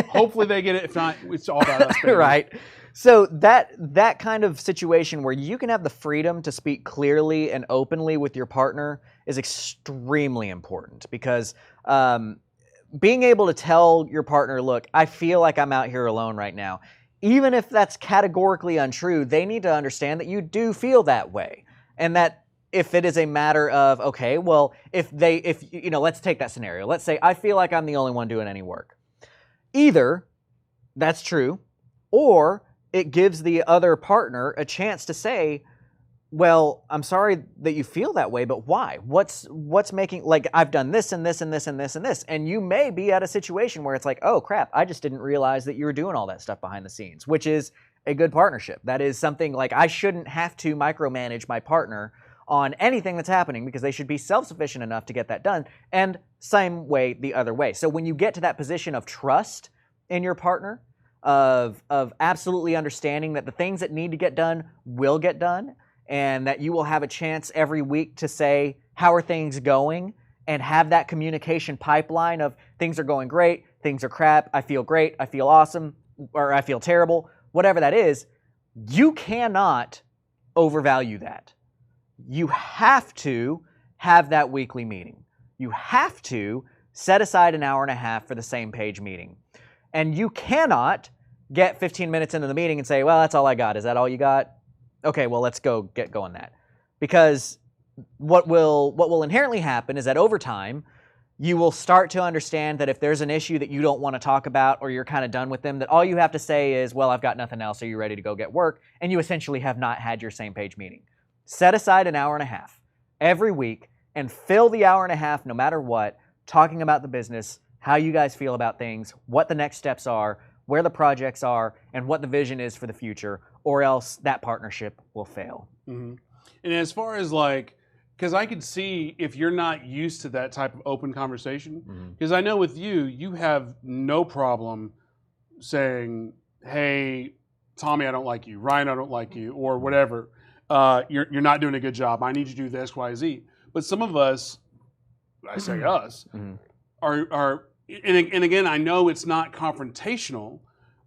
[SPEAKER 2] Hopefully they get it. If not, it's all about us. Baby.
[SPEAKER 1] Right. So that kind of situation where you can have the freedom to speak clearly and openly with your partner is extremely important, because being able to tell your partner, look, I feel like I'm out here alone right now. Even if that's categorically untrue, they need to understand that you do feel that way. And that if it is a matter of, okay, well, if let's take that scenario. Let's say I feel like I'm the only one doing any work. Either that's true, or it gives the other partner a chance to say, well, I'm sorry that you feel that way, but why? What's making, like, I've done this and this and this and this and this. And you may be at a situation where it's like, oh crap, I just didn't realize that you were doing all that stuff behind the scenes, which is a good partnership. That is something, like, I shouldn't have to micromanage my partner on anything that's happening, because they should be self-sufficient enough to get that done. And same way the other way. So when you get to that position of trust in your partner, of absolutely understanding that the things that need to get done will get done, and that you will have a chance every week to say, how are things going? And have that communication pipeline of, things are going great, things are crap, I feel great, I feel awesome, or I feel terrible, whatever that is. You cannot overvalue that. You have to have that weekly meeting. You have to set aside an hour and a half for the same page meeting. And you cannot get 15 minutes into the meeting and say, well, that's all I got. Is that all you got? Okay, well, let's go get going that. Because what will inherently happen is that over time, you will start to understand that if there's an issue that you don't want to talk about, or you're kind of done with them, that all you have to say is, well, I've got nothing else. Are you ready to go get work? And you essentially have not had your same page meeting. Set aside an hour and a half every week and fill the hour and a half, no matter what, talking about the business, how you guys feel about things, what the next steps are, where the projects are, and what the vision is for the future, or else that partnership will fail.
[SPEAKER 2] Mm-hmm. And as far as, like, because I could see if you're not used to that type of open conversation, because I know with you have no problem saying, hey, Tommy, I don't like you, Ryan, I don't like you, or whatever. You're not doing a good job. I need you to do this, Y, Z. But some of us, I say us, are and again, I know it's not confrontational,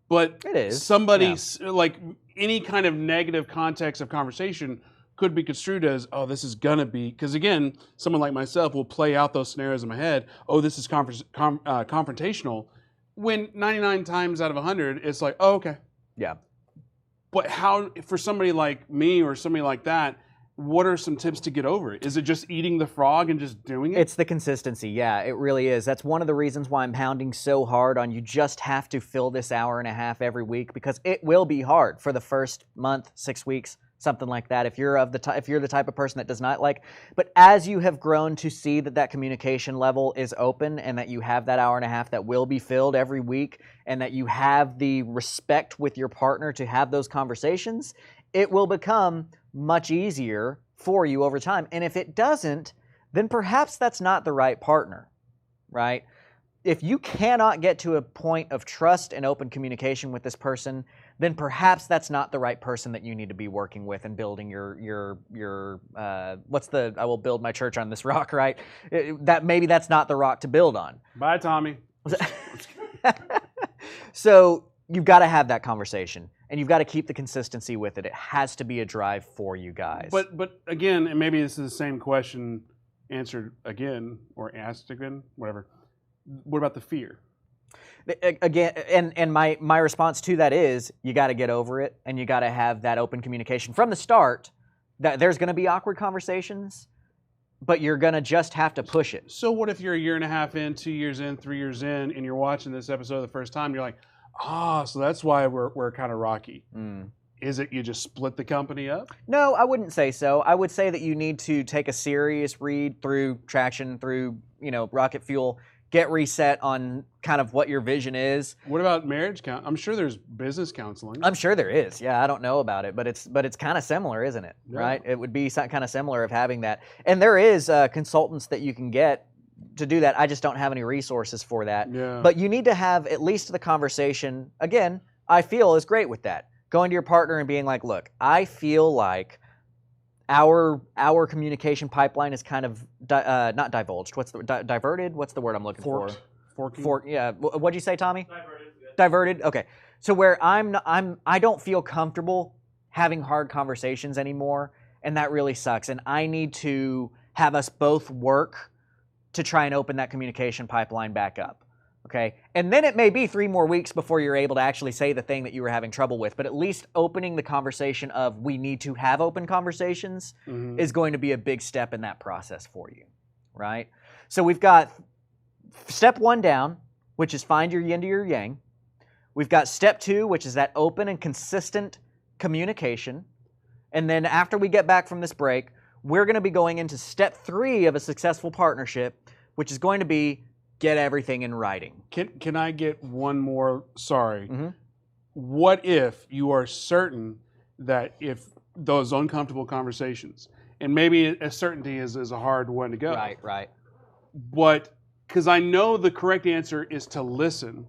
[SPEAKER 2] but
[SPEAKER 1] It is.
[SPEAKER 2] somebody's like, any kind of negative context of conversation could be construed as, oh, this is gonna be, because again, someone like myself will play out those scenarios in my head. Oh, this is confrontational. When 99 times out of 100, it's like, oh, okay.
[SPEAKER 1] Yeah.
[SPEAKER 2] But how, for somebody like me or somebody like that, what are some tips to get over it? Is it just eating the frog and just doing it?
[SPEAKER 1] It's the consistency. Yeah, it really is. That's one of the reasons why I'm pounding so hard on, you just have to fill this hour and a half every week, because it will be hard for the first month, 6 weeks, something like that. If you're the type of person that does not like, but as you have grown to see that communication level is open and that you have that hour and a half that will be filled every week and that you have the respect with your partner to have those conversations, it will become much easier for you over time. And if it doesn't, then perhaps that's not the right partner, right? If you cannot get to a point of trust and open communication with this person, then perhaps that's not the right person that you need to be working with and building your I will build my church on this rock, right? That's not the rock to build on.
[SPEAKER 2] Bye, Tommy.
[SPEAKER 1] So you've got to have that conversation, and you've got to keep the consistency with it. It has to be a drive for you guys.
[SPEAKER 2] But again, and maybe this is the same question answered again or asked again, whatever. What about the fear?
[SPEAKER 1] Again, and my response to that is you got to get over it, and you got to have that open communication from the start. That there's going to be awkward conversations, but you're going to just have to push it.
[SPEAKER 2] So what if you're a year and a half in, 2 years in, 3 years in, and you're watching this episode the first time, you're like, so that's why we're kind of rocky. Is it you just split the company up?
[SPEAKER 1] No, I wouldn't say so. I would say that you need to take a serious read through Traction, through Rocket Fuel, get reset on kind of what your vision is.
[SPEAKER 2] What about marriage counseling? I'm sure there's business counseling.
[SPEAKER 1] I'm sure there is. Yeah, I don't know about it, but it's kind of similar, isn't it?
[SPEAKER 2] Yeah.
[SPEAKER 1] Right? It would be kind of similar of having that. And there is consultants that you can get to do that. I just don't have any resources for that.
[SPEAKER 2] Yeah.
[SPEAKER 1] But you need to have at least the conversation. Again, I feel is great with that. Going to your partner and being like, look, I feel like our communication pipeline is kind of not divulged. What's the diverted? What's the word I'm looking for?
[SPEAKER 2] Forking.
[SPEAKER 1] Yeah. What'd you say, Tommy? Diverted. Okay. So where I don't feel comfortable having hard conversations anymore, and that really sucks. And I need to have us both work to try and open that communication pipeline back up. Okay. And then it may be 3 more weeks before you're able to actually say the thing that you were having trouble with. But at least opening the conversation of we need to have open conversations is going to be a big step in that process for you. Right? So we've got step 1 down, which is find your yin to your yang. We've got step 2, which is that open and consistent communication. And then after we get back from this break, we're going to be going into step 3 of a successful partnership, which is going to be get everything in writing.
[SPEAKER 2] Can I get one more? Sorry. What if you are certain that if those uncomfortable conversations, and maybe a certainty is a hard one to go.
[SPEAKER 1] Right.
[SPEAKER 2] But because I know the correct answer is to listen,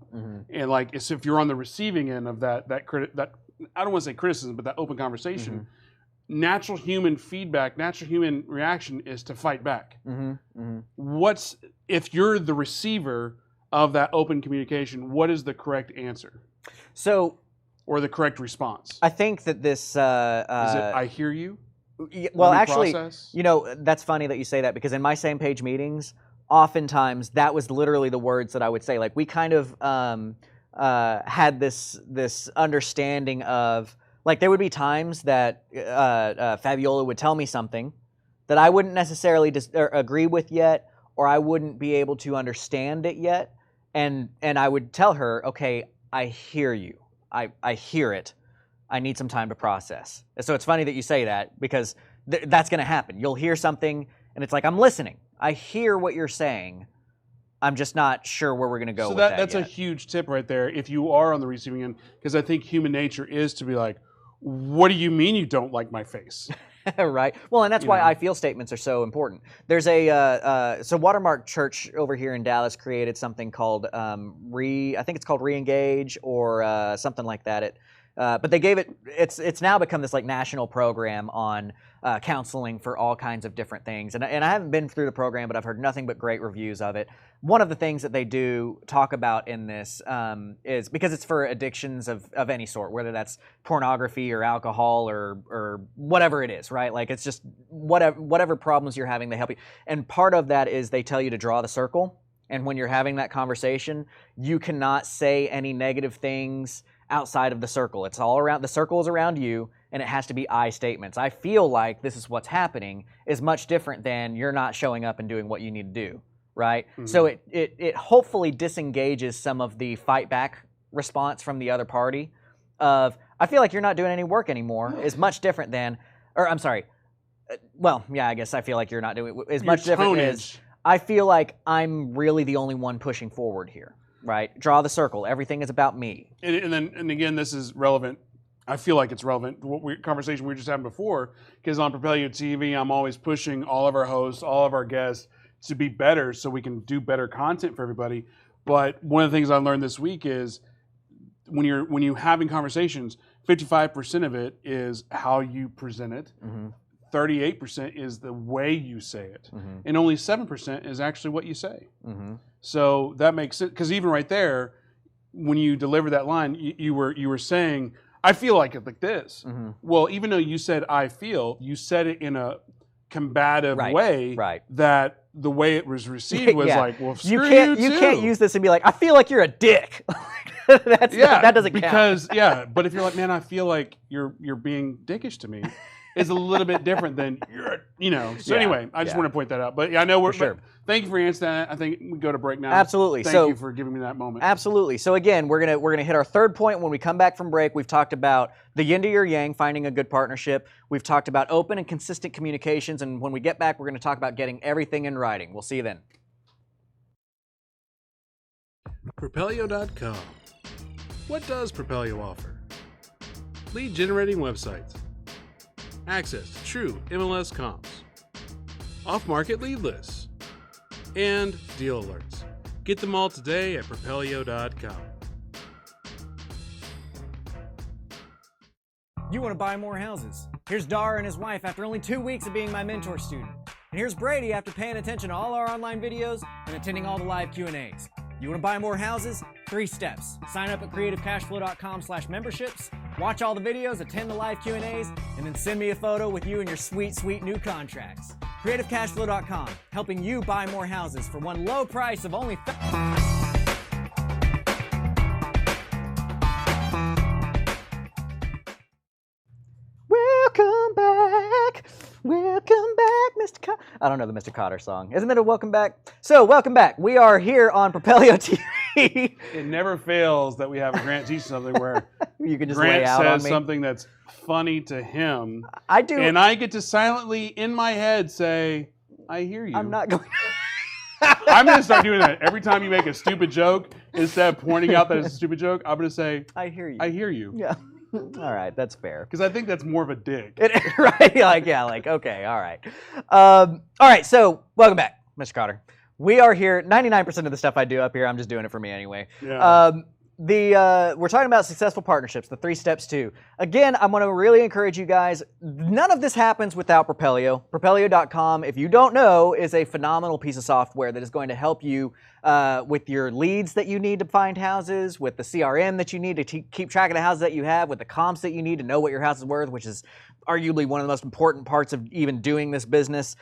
[SPEAKER 2] and like it's if you're on the receiving end of that I don't want to say criticism, but that open conversation. Natural human feedback, natural human reaction is to fight back. What's if you're the receiver of that open communication? What is the correct answer? Or the correct response?
[SPEAKER 1] I think that this
[SPEAKER 2] is it I hear you.
[SPEAKER 1] Well, actually,
[SPEAKER 2] process?
[SPEAKER 1] That's funny that you say that because in my same page meetings, oftentimes that was literally the words that I would say. Like we kind of had this understanding of. Like there would be times that Fabiola would tell me something that I wouldn't necessarily agree with yet, or I wouldn't be able to understand it yet, and I would tell her, okay, I hear you, I hear it, I need some time to process. So it's funny that you say that because that's going to happen. You'll hear something, and it's like I'm listening, I hear what you're saying. I'm just not sure where we're going to go with that. So
[SPEAKER 2] that's a huge tip right there if you are on the receiving end, because I think human nature is to be like, what do you mean you don't like my face?
[SPEAKER 1] Right. Well, and that's why I feel statements are so important. There's so Watermark Church over here in Dallas created something called I think it's called Reengage or something like that. But they gave it's now become this like national program on counseling for all kinds of different things. And I haven't been through the program, but I've heard nothing but great reviews of it. One of the things that they do talk about in this is because it's for addictions of any sort, whether that's pornography or alcohol or whatever it is, right? Like it's just whatever problems you're having, they help you. And part of that is they tell you to draw the circle. And when you're having that conversation, you cannot say any negative things outside of the circle. It's all around, the circle is around you, and it has to be I statements. I feel like this is what's happening is much different than you're not showing up and doing what you need to do, right? So it hopefully disengages some of the fight back response from the other party of, I feel like you're not doing any work anymore is much different than, or I'm sorry, well, yeah, I guess I feel like you're not doing, is much different as, I feel like I'm really the only one pushing forward here, right? Draw the circle. Everything is about me.
[SPEAKER 2] And again, this is relevant. I feel like it's relevant to what conversation we were just having before, because on Propelio TV, I'm always pushing all of our hosts, all of our guests to be better so we can do better content for everybody. But one of the things I learned this week is when you're having conversations, 55% of it is how you present it. 38% is the way you say it. And only 7% is actually what you say. So that makes it, because even right there, when you deliver that line, you were saying, I feel like it like this. Well, even though you said I feel, you said it in a combative way that the way it was received was like, well, screw you
[SPEAKER 1] can't use this and be like, I feel like you're a dick. That doesn't count.
[SPEAKER 2] Because but if you're like, man, I feel like you're being dickish to me, it's a little bit different than So anyway, I just want to point that out. But yeah, I know we're sure. Thank you for answering that. I think we go to break now.
[SPEAKER 1] Absolutely.
[SPEAKER 2] Thank you for giving me that moment.
[SPEAKER 1] Absolutely. So again, we're gonna hit our third point when we come back from break. We've talked about the yin to your yang, finding a good partnership. We've talked about open and consistent communications, and when we get back, we're going to talk about getting everything in writing. We'll see you then.
[SPEAKER 5] Propelio.com. What does Propelio offer? Lead generating websites, access to true MLS comps, off-market lead lists, and deal alerts. Get them all today at Propelio.com.
[SPEAKER 6] You want to buy more houses? Here's Dar and his wife after only 2 weeks of being my mentor student. And here's Brady after paying attention to all our online videos and attending all the live Q&As. You want to buy more houses? 3 steps. Sign up at creativecashflow.com/memberships, watch all the videos, attend the live Q&As, and then send me a photo with you and your sweet, sweet new contracts. creativecashflow.com, helping you buy more houses for one low price of only
[SPEAKER 1] Welcome back. Welcome back, Mr. Cotter. I don't know the Mr. Cotter song. Isn't it a welcome back? So, welcome back. We are here on Propelio TV.
[SPEAKER 2] It never fails that we have a Grant teach something where
[SPEAKER 1] you can just
[SPEAKER 2] Grant
[SPEAKER 1] lay out on
[SPEAKER 2] says
[SPEAKER 1] me.
[SPEAKER 2] something that's funny to him.
[SPEAKER 1] I do.
[SPEAKER 2] And I get to silently, in my head, say, I hear you.
[SPEAKER 1] I'm not going
[SPEAKER 2] I'm going to start doing that. Every time you make a stupid joke, instead of pointing out that it's a stupid joke, I'm going to say,
[SPEAKER 1] I hear you.
[SPEAKER 2] I hear you.
[SPEAKER 1] Yeah. All right, that's fair.
[SPEAKER 2] Because I think that's more of a dick.
[SPEAKER 1] Right? Okay, all right. All right, so welcome back, Mr. Cotter. We are here. 99% of the stuff I do up here, I'm just doing it for me anyway.
[SPEAKER 2] Yeah.
[SPEAKER 1] We're talking about successful partnerships, the 3 steps too. Again, I'm going to really encourage you guys. None of this happens without Propelio. Propelio.com, if you don't know, is a phenomenal piece of software that is going to help you with your leads that you need to find houses, with the CRM that you need to keep track of the houses that you have, with the comps that you need to know what your house is worth, which is arguably one of the most important parts of even doing this business.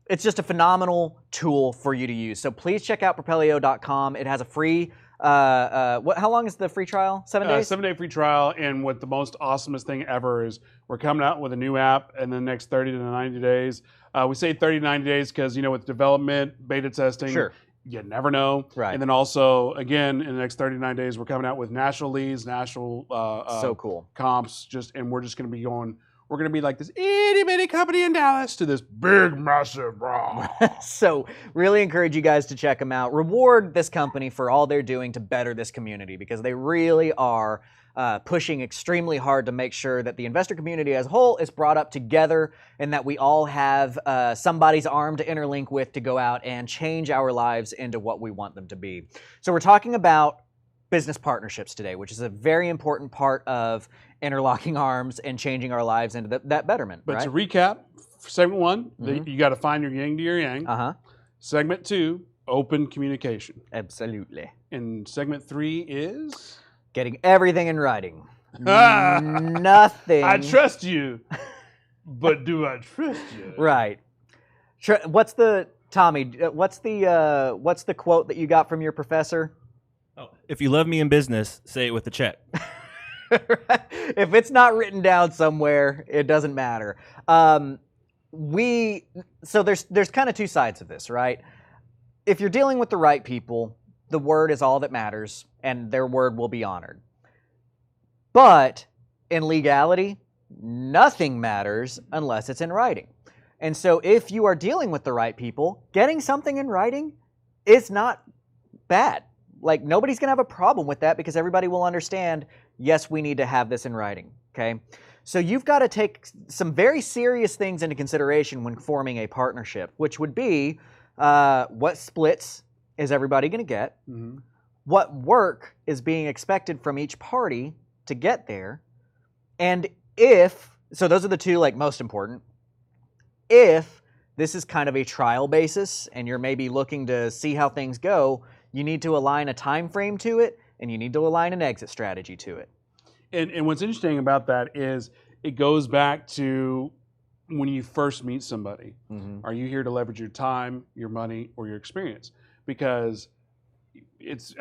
[SPEAKER 1] It's just a phenomenal tool for you to use. So please check out Propelio.com. It has a free how long is the free trial? 7 days?
[SPEAKER 2] 7-day free trial, and what the most awesomest thing ever is we're coming out with a new app in the next 30 to 90 days. We say 30 to 90 days because, with development, beta testing, you never know.
[SPEAKER 1] Right.
[SPEAKER 2] And then also, again, in the next 30 to 90 days, we're coming out with national leads, national
[SPEAKER 1] so cool
[SPEAKER 2] comps, and we're just going to be going, we're going to be like this itty bitty company in Dallas to this big, massive.
[SPEAKER 1] So really encourage you guys to check them out. Reward this company for all they're doing to better this community, because they really are pushing extremely hard to make sure that the investor community as a whole is brought up together and that we all have somebody's arm to interlink with to go out and change our lives into what we want them to be. So we're talking about business partnerships today, which is a very important part of interlocking arms and changing our lives into that betterment.
[SPEAKER 2] But
[SPEAKER 1] right?
[SPEAKER 2] to recap, for segment 1, you got to find your yang to your yang. Segment 2, open communication.
[SPEAKER 1] Absolutely.
[SPEAKER 2] And segment 3 is?
[SPEAKER 1] Getting everything in writing. Nothing.
[SPEAKER 2] I trust you, but do I trust you?
[SPEAKER 1] Right. What's the quote that you got from your professor?
[SPEAKER 3] Oh, if you love me in business, say it with a check.
[SPEAKER 1] If it's not written down somewhere, it doesn't matter. So there's kind of 2 sides of this, right? If you're dealing with the right people, the word is all that matters, and their word will be honored. But in legality, nothing matters unless it's in writing. And so if you are dealing with the right people, getting something in writing is not bad. Like, nobody's going to have a problem with that because everybody will understand, yes, we need to have this in writing, okay? So you've got to take some very serious things into consideration when forming a partnership, which would be what splits is everybody going to get?
[SPEAKER 2] Mhm.
[SPEAKER 1] What work is being expected from each party to get there? And so those are the two like most important. If this is kind of a trial basis and you're maybe looking to see how things go, you need to align a time frame to it, and you need to align an exit strategy to it.
[SPEAKER 2] And what's interesting about that is it goes back to when you first meet somebody.
[SPEAKER 1] Mm-hmm.
[SPEAKER 2] Are you here to leverage your time, your money, or your experience? Because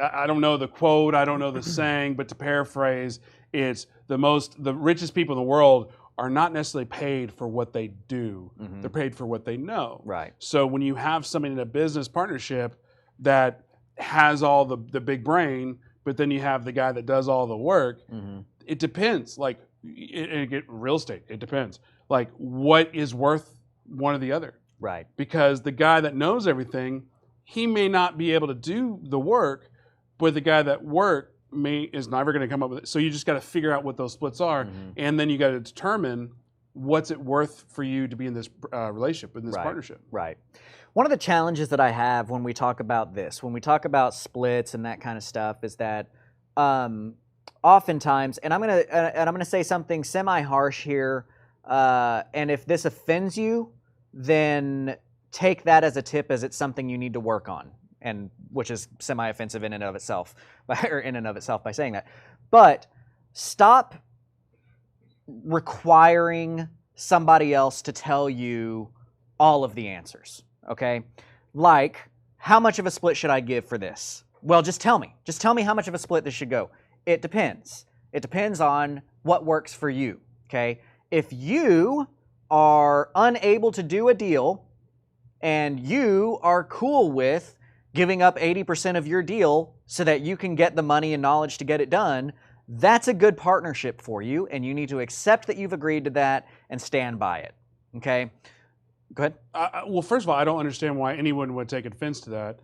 [SPEAKER 2] I don't know the quote, I don't know the saying, but to paraphrase, it's the richest people in the world are not necessarily paid for what they do.
[SPEAKER 1] Mm-hmm.
[SPEAKER 2] They're paid for what they know.
[SPEAKER 1] Right.
[SPEAKER 2] So when you have somebody in a business partnership that has all the big brain, but then you have the guy that does all the work,
[SPEAKER 1] Mm-hmm.
[SPEAKER 2] it depends. Like, real estate, it depends. Like, what is worth one or the other?
[SPEAKER 1] Right.
[SPEAKER 2] Because the guy that knows everything, he may not be able to do the work, but the guy that is never going to come up with it. So you just got to figure out what those splits are,
[SPEAKER 1] Mm-hmm.
[SPEAKER 2] and then you got to determine what's it worth for you to be in this relationship, in this
[SPEAKER 1] Right.
[SPEAKER 2] partnership.
[SPEAKER 1] Right. One of the challenges that I have when we talk about this, when we talk about splits and that kind of stuff, is that oftentimes, and I'm gonna say something semi-harsh here, and if this offends you, then take that as a tip, as it's something you need to work on, and which is semi-offensive in and of itself, by saying that. But stop requiring somebody else to tell you all of the answers, okay? Like, how much of a split should I give for this? Well, just tell me. Just tell me how much of a split this should go. It depends. It depends on what works for you, okay? If you are unable to do a deal and you are cool with giving up 80% of your deal so that you can get the money and knowledge to get it done, that's a good partnership for you, and you need to accept that you've agreed to that and stand by it, okay? Go ahead.
[SPEAKER 2] Well, first of all, I don't understand why anyone would take offense to that,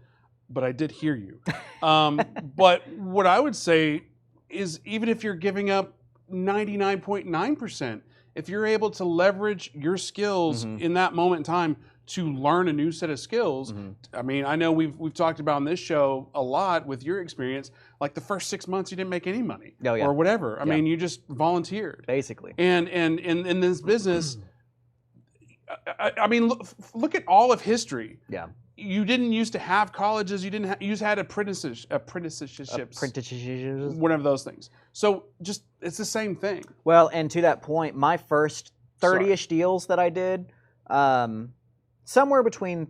[SPEAKER 2] but I did hear you. But what I would say is, even if you're giving up 99.9%, if you're able to leverage your skills
[SPEAKER 1] Mhm.
[SPEAKER 2] in that moment in time to learn a new set of skills,
[SPEAKER 1] Mhm.
[SPEAKER 2] I mean, I know we've talked about on this show a lot with your experience, like the first 6 months you didn't make any money
[SPEAKER 1] Oh, yeah.
[SPEAKER 2] or whatever. I
[SPEAKER 1] Yeah.
[SPEAKER 2] mean, you just volunteered.
[SPEAKER 1] Basically.
[SPEAKER 2] And in this business, I mean, look at all of history.
[SPEAKER 1] Yeah.
[SPEAKER 2] You didn't used to have colleges. You just had apprenticeships,
[SPEAKER 1] Apprenticeships.
[SPEAKER 2] one of those things. So just it's the same thing.
[SPEAKER 1] Well, and to that point, my first 30-ish deals that I did, somewhere between,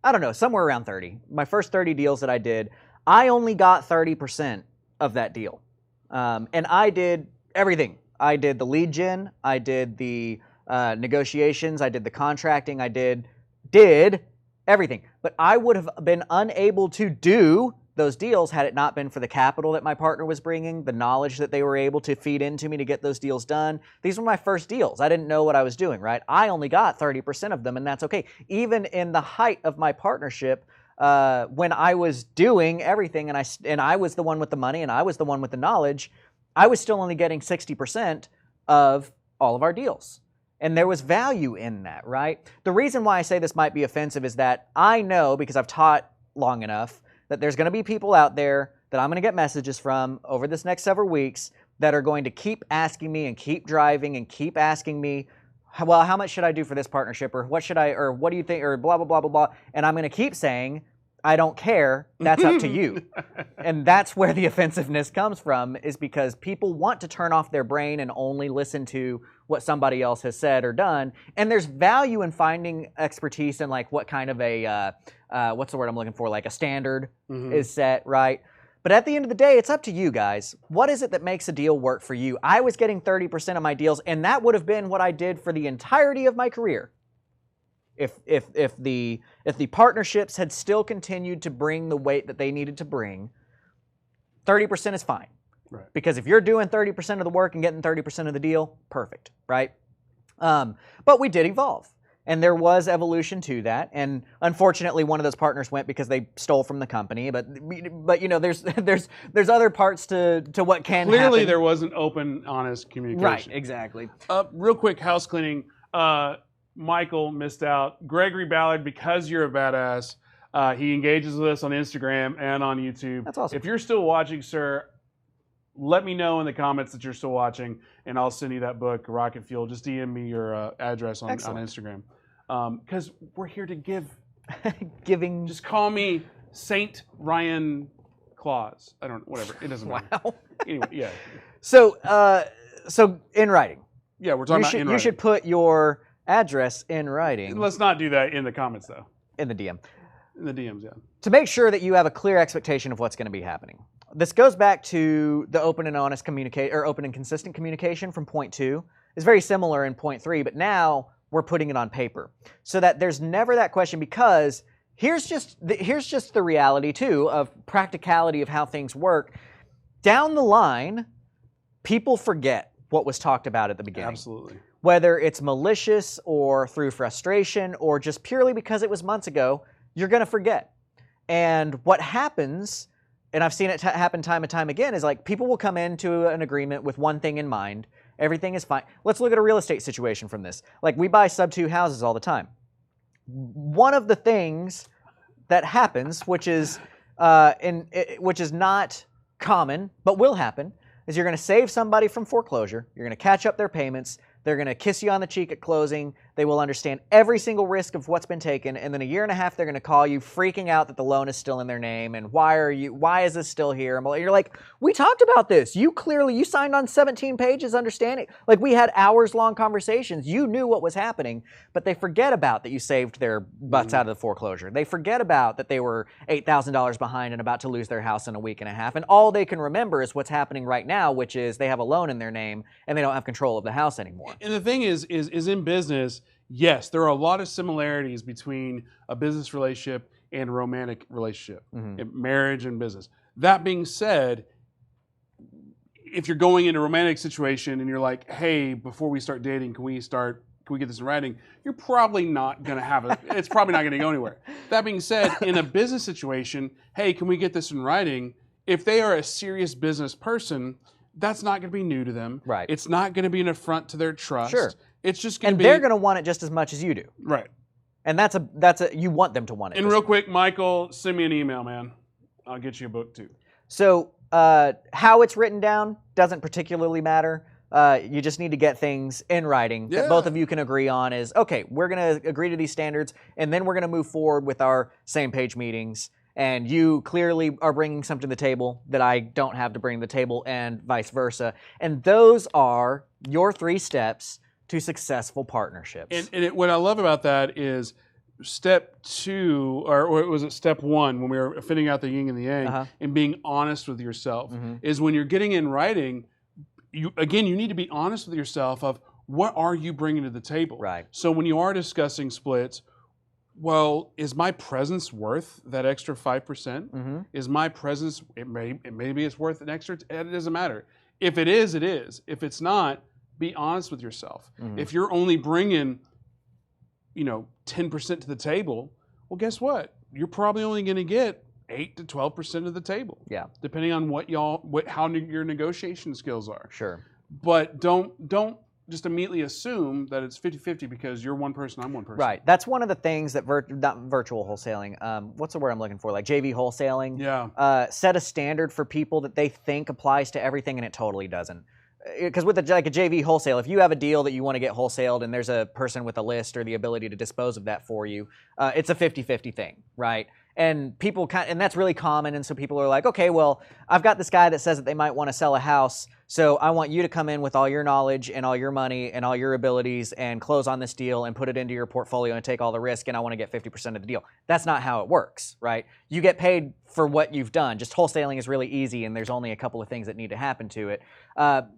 [SPEAKER 1] I don't know, somewhere around 30. My first 30 deals that I did, I only got 30% of that deal. And I did everything. I did the lead gen, I did the negotiations, I did the contracting, I did everything. But I would have been unable to do those deals had it not been for the capital that my partner was bringing, the knowledge that they were able to feed into me to get those deals done. These were my first deals. I didn't know what I was doing, right? I only got 30% of them, and that's okay. Even in the height of my partnership, when I was doing everything and I was the one with the money and I was the one with the knowledge, I was still only getting 60% of all of our deals. And there was value in that, right? The reason why I say this might be offensive is that I know, because I've taught long enough, that there's going to be people out there that I'm going to get messages from over this next several weeks that are going to keep asking me and keep driving and keep asking me, well, how much should I do for this partnership, or what do you think, or blah, blah, blah, blah, blah. And I'm going to keep saying, I don't care. That's up to you. And that's where the offensiveness comes from, is because people want to turn off their brain and only listen to what somebody else has said or done. And there's value in finding expertise in like what kind of a, what's the word I'm looking for? Like a standard is set, right? But at the end of the day, it's up to you guys. What is it that makes a deal work for you? I was getting 30% of my deals, and that would have been what I did for the entirety of my career. If the partnerships had still continued to bring the weight that they needed to bring, 30% is fine.
[SPEAKER 2] Right.
[SPEAKER 1] Because if you're doing 30% of the work and getting 30% of the deal, perfect, right? But we did evolve. And there was evolution to that, and unfortunately, one of those partners went because they stole from the company. But you know, there's other parts to what can
[SPEAKER 2] Clearly,
[SPEAKER 1] happen.
[SPEAKER 2] there wasn't open, honest communication.
[SPEAKER 1] Right, exactly.
[SPEAKER 2] Real quick house cleaning. Michael missed out. Gregory Ballard, because you're a badass, he engages with us on Instagram and on YouTube.
[SPEAKER 1] That's awesome.
[SPEAKER 2] If you're still watching, sir, let me know in the comments that you're still watching, and I'll send you that book, Rocket Fuel. Just DM me your address on Instagram. Because we're here to give.
[SPEAKER 1] Giving.
[SPEAKER 2] Just call me Saint Ryan Claus. I don't. Whatever. It doesn't matter.
[SPEAKER 1] Wow.
[SPEAKER 2] Anyway, yeah.
[SPEAKER 1] So in writing.
[SPEAKER 2] Yeah, we're talking about in writing.
[SPEAKER 1] You should put your address in writing.
[SPEAKER 2] Let's not do that in the comments, though.
[SPEAKER 1] In the DM.
[SPEAKER 2] In the DMs, yeah.
[SPEAKER 1] To make sure that you have a clear expectation of what's going to be happening. This goes back to the open and honest open and consistent communication from point 2. It's very similar in point 3, but now we're putting it on paper so that there's never that question, because here's just the reality too of practicality of how things work. Down the line, people forget what was talked about at the beginning.
[SPEAKER 2] Absolutely.
[SPEAKER 1] Whether it's malicious or through frustration or just purely because it was months ago, you're going to forget. And what happens, and I've seen it happen time and time again, is like people will come into an agreement with one thing in mind. Everything is fine. Let's look at a real estate situation from this. Like, we buy sub-2 houses all the time. One of the things that happens, which is not common but will happen, is you're going to save somebody from foreclosure. You're going to catch up their payments. They're going to kiss you on the cheek at closing. They will understand every single risk of what's been taken. And then a year and a half, they're going to call you freaking out that the loan is still in their name. And why is this still here? And you're like, we talked about this. You signed on 17 pages understanding. Like, we had hours long conversations. You knew what was happening, but they forget about that you saved their butts out of the foreclosure. They forget about that they were $8,000 behind and about to lose their house in a week and a half. And all they can remember is what's happening right now, which is they have a loan in their name and they don't have control of the house anymore.
[SPEAKER 2] And the thing is in business, yes, there are a lot of similarities between a business relationship and a romantic relationship, in marriage and business. That being said, if you're going in a romantic situation and you're like, hey, before we start dating, can we get this in writing? You're probably not going to have it. It's probably not going to go anywhere. That being said, in a business situation, hey, can we get this in writing? If they are a serious business person, that's not going to be new to them.
[SPEAKER 1] Right.
[SPEAKER 2] It's not going to be an affront to their trust.
[SPEAKER 1] Sure.
[SPEAKER 2] It's just going to be.
[SPEAKER 1] And they're going to want it just as much as you do.
[SPEAKER 2] Right.
[SPEAKER 1] And you want them to want it.
[SPEAKER 2] And real quick, Michael, send me an email, man. I'll get you a book too.
[SPEAKER 1] So how it's written down doesn't particularly matter. You just need to get things in writing that both of you can agree on is, okay, we're going to agree to these standards, and then we're going to move forward with our same page meetings. And you clearly are bringing something to the table that I don't have to bring to the table, and vice versa. And those are your 3 steps to successful partnerships.
[SPEAKER 2] And what I love about that is step 2, or was it step 1, when we were fitting out the yin and the yang, and being honest with yourself, is when you're getting in writing, you need to be honest with yourself of what are you bringing to the table.
[SPEAKER 1] Right.
[SPEAKER 2] So when you are discussing splits, well, is my presence worth that extra 5%? Is my presence, maybe it's worth an extra, it doesn't matter. If it is, it is. If it's not, be honest with yourself. If you're only bringing, 10% to the table, well, guess what? You're probably only going to get 8 to 12% of the table.
[SPEAKER 1] Yeah.
[SPEAKER 2] Depending on how your negotiation skills are.
[SPEAKER 1] Sure.
[SPEAKER 2] But don't just immediately assume that it's 50-50 because you're one person, I'm one person.
[SPEAKER 1] Right. That's one of the things that not virtual wholesaling. What's the word I'm looking for? Like JV wholesaling.
[SPEAKER 2] Yeah.
[SPEAKER 1] Set a standard for people that they think applies to everything, and it totally doesn't. Because with a JV wholesale, if you have a deal that you want to get wholesaled and there's a person with a list or the ability to dispose of that for you, it's a 50-50 thing, right? And and that's really common. And so people are like, okay, well, I've got this guy that says that they might want to sell a house. So I want you to come in with all your knowledge and all your money and all your abilities and close on this deal and put it into your portfolio and take all the risk. And I want to get 50% of the deal. That's not how it works, right? You get paid for what you've done. Just wholesaling is really easy, and there's only a couple of things that need to happen to it.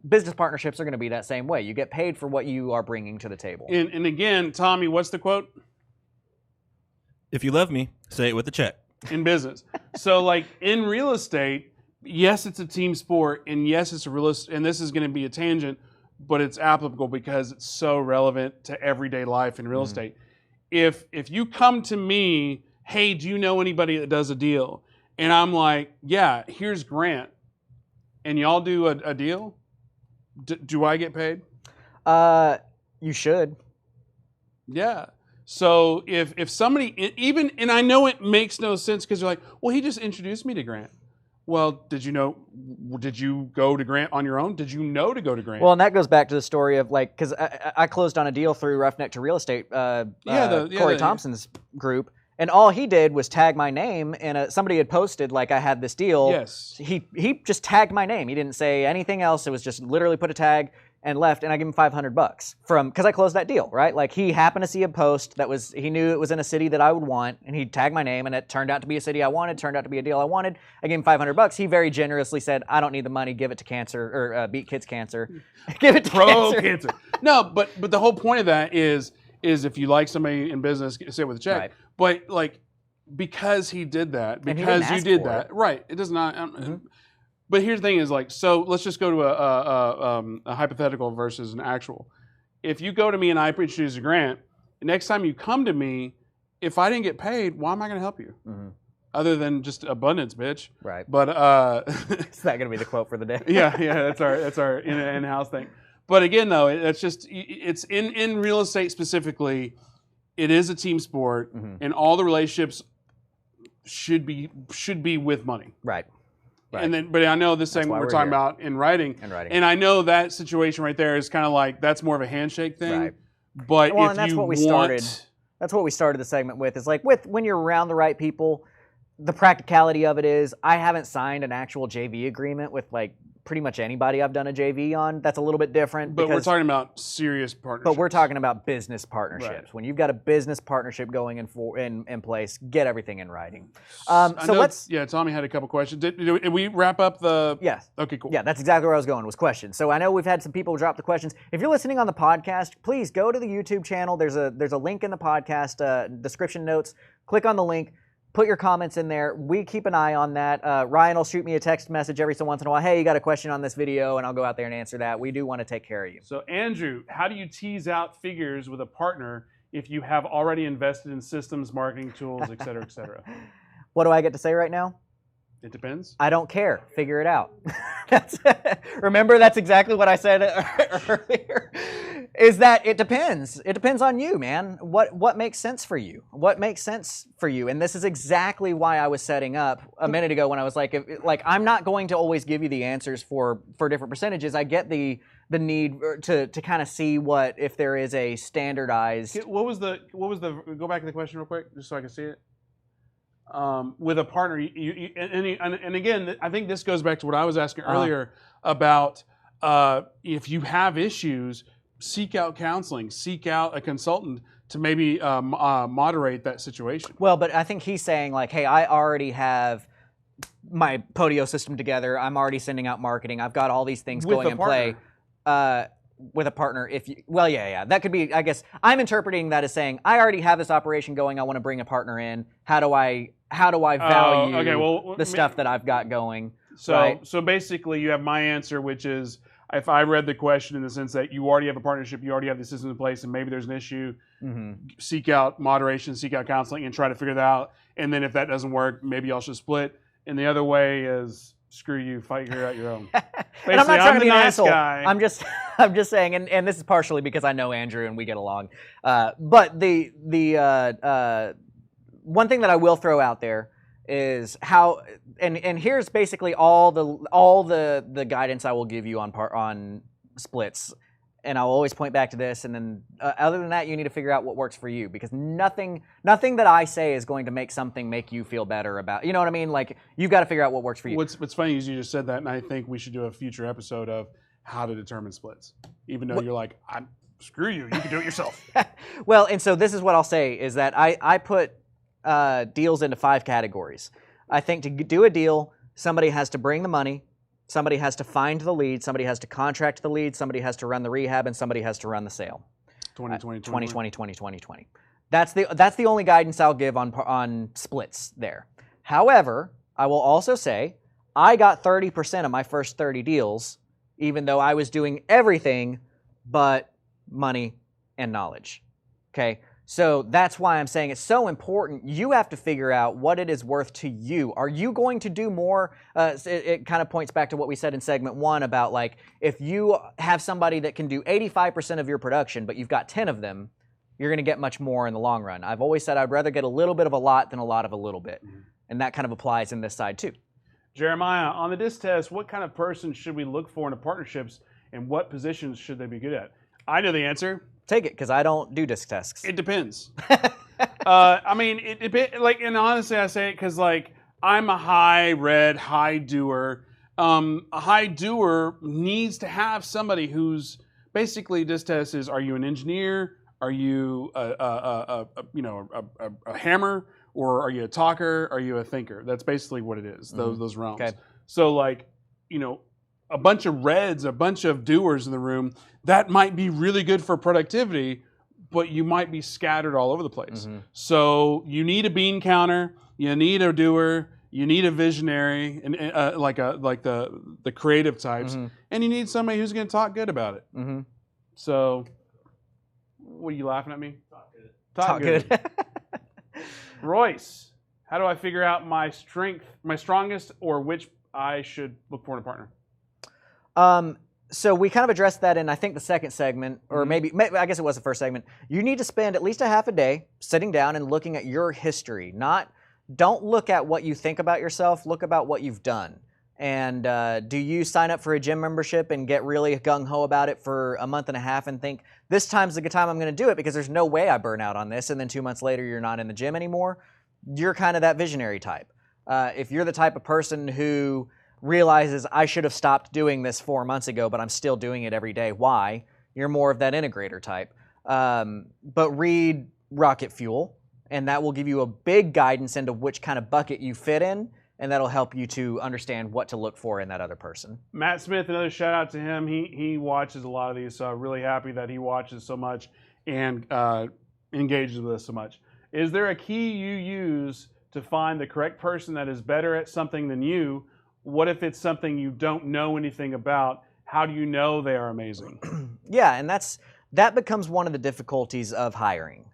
[SPEAKER 1] Business partnerships are going to be that same way. You get paid for what you are bringing to the table.
[SPEAKER 2] And again, Tommy, what's the quote?
[SPEAKER 3] If you love me, say it with a check.
[SPEAKER 2] In business. So like in real estate, yes, it's a team sport, and yes, it's a realist, and this is going to be a tangent, but it's applicable because it's so relevant to everyday life in real estate. If you come to me, hey, do you know anybody that does a deal? And I'm like, yeah, here's Grant, and y'all do a deal, do I get paid?
[SPEAKER 1] You should.
[SPEAKER 2] Yeah. So if somebody even, and I know it makes no sense because you're like, well, he just introduced me to Grant. Well, did you go to Grant on your own? Did you know to go to Grant?
[SPEAKER 1] Well, and that goes back to the story of like, because I closed on a deal through Roughneck to Real Estate, Corey Thompson's group, and all he did was tag my name, and somebody had posted like I had this deal.
[SPEAKER 2] Yes.
[SPEAKER 1] He just tagged my name. He didn't say anything else. It was just literally put a tag and left, and I gave him $500 because I closed that deal, right? Like he happened to see a post he knew it was in a city that I would want, and he tagged my name, and it turned out to be a city I wanted, turned out to be a deal I wanted. I gave him $500. He very generously said, "I don't need the money. Give it to cancer or beat kids cancer. Give it to
[SPEAKER 2] cancer." No, but the whole point of that is if you like somebody in business, sit with a check.
[SPEAKER 1] Right.
[SPEAKER 2] But like because he did that,
[SPEAKER 1] And he
[SPEAKER 2] because
[SPEAKER 1] didn't
[SPEAKER 2] you
[SPEAKER 1] ask
[SPEAKER 2] did
[SPEAKER 1] for
[SPEAKER 2] that,
[SPEAKER 1] it.
[SPEAKER 2] right? It does not. But here's the thing: is like, so let's just go to a hypothetical versus an actual. If you go to me and I introduce a Grant, next time you come to me, if I didn't get paid, why am I going to help you? Other than just abundance, bitch.
[SPEAKER 1] Right.
[SPEAKER 2] But
[SPEAKER 1] Is that going to be the quote for the day?
[SPEAKER 2] yeah, that's our in-house thing. But again, though, it's in real estate specifically. It is a team sport, and all the relationships should be with money.
[SPEAKER 1] Right.
[SPEAKER 2] And then, but I know this thing we're talking about in writing. And I know that situation right there is kind of like that's more of a handshake thing.
[SPEAKER 1] Right.
[SPEAKER 2] But
[SPEAKER 1] Well,
[SPEAKER 2] if
[SPEAKER 1] and that's
[SPEAKER 2] you
[SPEAKER 1] what we
[SPEAKER 2] want,
[SPEAKER 1] started. That's what we started the segment with. Is like when you're around the right people, the practicality of it is I haven't signed an actual JV agreement with like pretty much anybody I've done a JV on. That's a little bit different.
[SPEAKER 2] But we're talking about serious partnerships.
[SPEAKER 1] But we're talking about business partnerships.
[SPEAKER 2] Right.
[SPEAKER 1] When you've got a business partnership going in place, get everything in writing.
[SPEAKER 2] Tommy had a couple questions. Did we wrap up the?
[SPEAKER 1] Yes.
[SPEAKER 2] Okay, cool.
[SPEAKER 1] Yeah, that's exactly where I was going, was questions. So I know we've had some people drop the questions. If you're listening on the podcast, please go to the YouTube channel. There's a link in the podcast description notes. Click on the link. Put your comments in there. We keep an eye on that. Ryan will shoot me a text message every so once in a while. Hey, you got a question on this video, and I'll go out there and answer that. We do want to take care of you.
[SPEAKER 2] So Andrew, how do you tease out figures with a partner if you have already invested in systems, marketing tools, et cetera, et cetera?
[SPEAKER 1] What do I get to say right now?
[SPEAKER 2] It depends.
[SPEAKER 1] I don't care. Figure it out. Remember, that's exactly what I said earlier. Is that it depends. It depends on you, man. What makes sense for you? What makes sense for you? And this is exactly why I was setting up a minute ago when I was like, I'm not going to always give you the answers for different percentages. I get the need to kind of see if there is a standardized.
[SPEAKER 2] What was the? Go back to the question real quick, just so I can see it. With a partner, and again, I think this goes back to what I was asking earlier about if you have issues, seek out counseling, seek out a consultant to maybe moderate that situation.
[SPEAKER 1] Well, but I think he's saying like, hey, I already have my Podio system together. I'm already sending out marketing. I've got all these things going in play. With a partner, that could be. I guess I'm interpreting that as saying I already have this operation going. I want to bring a partner in. How do I value the stuff that I've got going?
[SPEAKER 2] So basically, you have my answer, which is if I read the question in the sense that you already have a partnership, you already have the system in place, and maybe there's an issue, seek out moderation, seek out counseling, and try to figure that out. And then if that doesn't work, maybe y'all should split. And the other way is screw you, figure out your own.
[SPEAKER 1] And I'm not trying to be an asshole.
[SPEAKER 2] Guy.
[SPEAKER 1] I'm just saying, and this is partially because I know Andrew and we get along. But the one thing that I will throw out there is how, and here's basically all the guidance I will give you on splits. And I'll always point back to this. And then other than that, you need to figure out what works for you, because nothing that I say is going to make you feel better about, you know what I mean? Like, you've got to figure out what works for you.
[SPEAKER 2] What's funny is you just said that, and I think we should do a future episode of how to determine splits, even though you're like, screw you can do it yourself.
[SPEAKER 1] Well, and so this is what I'll say is that I put deals into 5 categories. I think to do a deal, somebody has to bring the money, somebody has to find the lead, somebody has to contract the lead, somebody has to run the rehab, and somebody has to run the sale. 2020. That's the only guidance I'll give on splits there. However, I will also say I got 30% of my first 30 deals, even though I was doing everything but money and knowledge. Okay? So that's why I'm saying it's so important. You have to figure out what it is worth to you. Are you going to do more? It kind of points back to what we said in segment 1 about like if you have somebody that can do 85% of your production, but you've got 10 of them, you're going to get much more in the long run. I've always said I'd rather get a little bit of a lot than a lot of a little bit. And that kind of applies in this side too.
[SPEAKER 2] Jeremiah, on the disc test, what kind of person should we look for in the partnerships, and what positions should they be good at? I know the answer.
[SPEAKER 1] Take it, because I don't do disc tests.
[SPEAKER 2] It depends. I mean, it depends. Like, and honestly, I say it because, like, I'm a high doer. A high doer needs to have somebody who's basically disc test is: are you an engineer? Are you a hammer? Or are you a talker? Are you a thinker? That's basically what it is. Those realms.
[SPEAKER 1] Okay.
[SPEAKER 2] So, like, a bunch of reds, a bunch of doers in the room, that might be really good for productivity, but you might be scattered all over the place. So you need a bean counter, you need a doer, you need a visionary, and like the creative types, and you need somebody who's going to talk good about it. So, what are you laughing at me? Talk good. Royce, how do I figure out my strongest, or which I should look for in a partner?
[SPEAKER 1] So we kind of addressed that in, I think, the second segment, or maybe I guess it was the first segment. You need to spend at least a half a day sitting down and looking at your history. Don't look at what you think about yourself, look about what you've done. And do you sign up for a gym membership and get really gung-ho about it for a month and a half and think, this time's the good time I'm going to do it because there's no way I burn out on this, and then 2 months later you're not in the gym anymore? You're kind of that visionary type. If you're the type of person who realizes I should have stopped doing this 4 months ago, but I'm still doing it every day, why? You're more of that integrator type. But read Rocket Fuel, and that will give you a big guidance into which kind of bucket you fit in, and that'll help you to understand what to look for in that other person.
[SPEAKER 2] Matt Smith, another shout out to him. He watches a lot of these, so I'm really happy that he watches so much and engages with us so much. Is there a key you use to find the correct person that is better at something than you? What if it's something you don't know anything about? How do you know they are amazing?
[SPEAKER 1] Yeah, and that becomes one of the difficulties of hiring,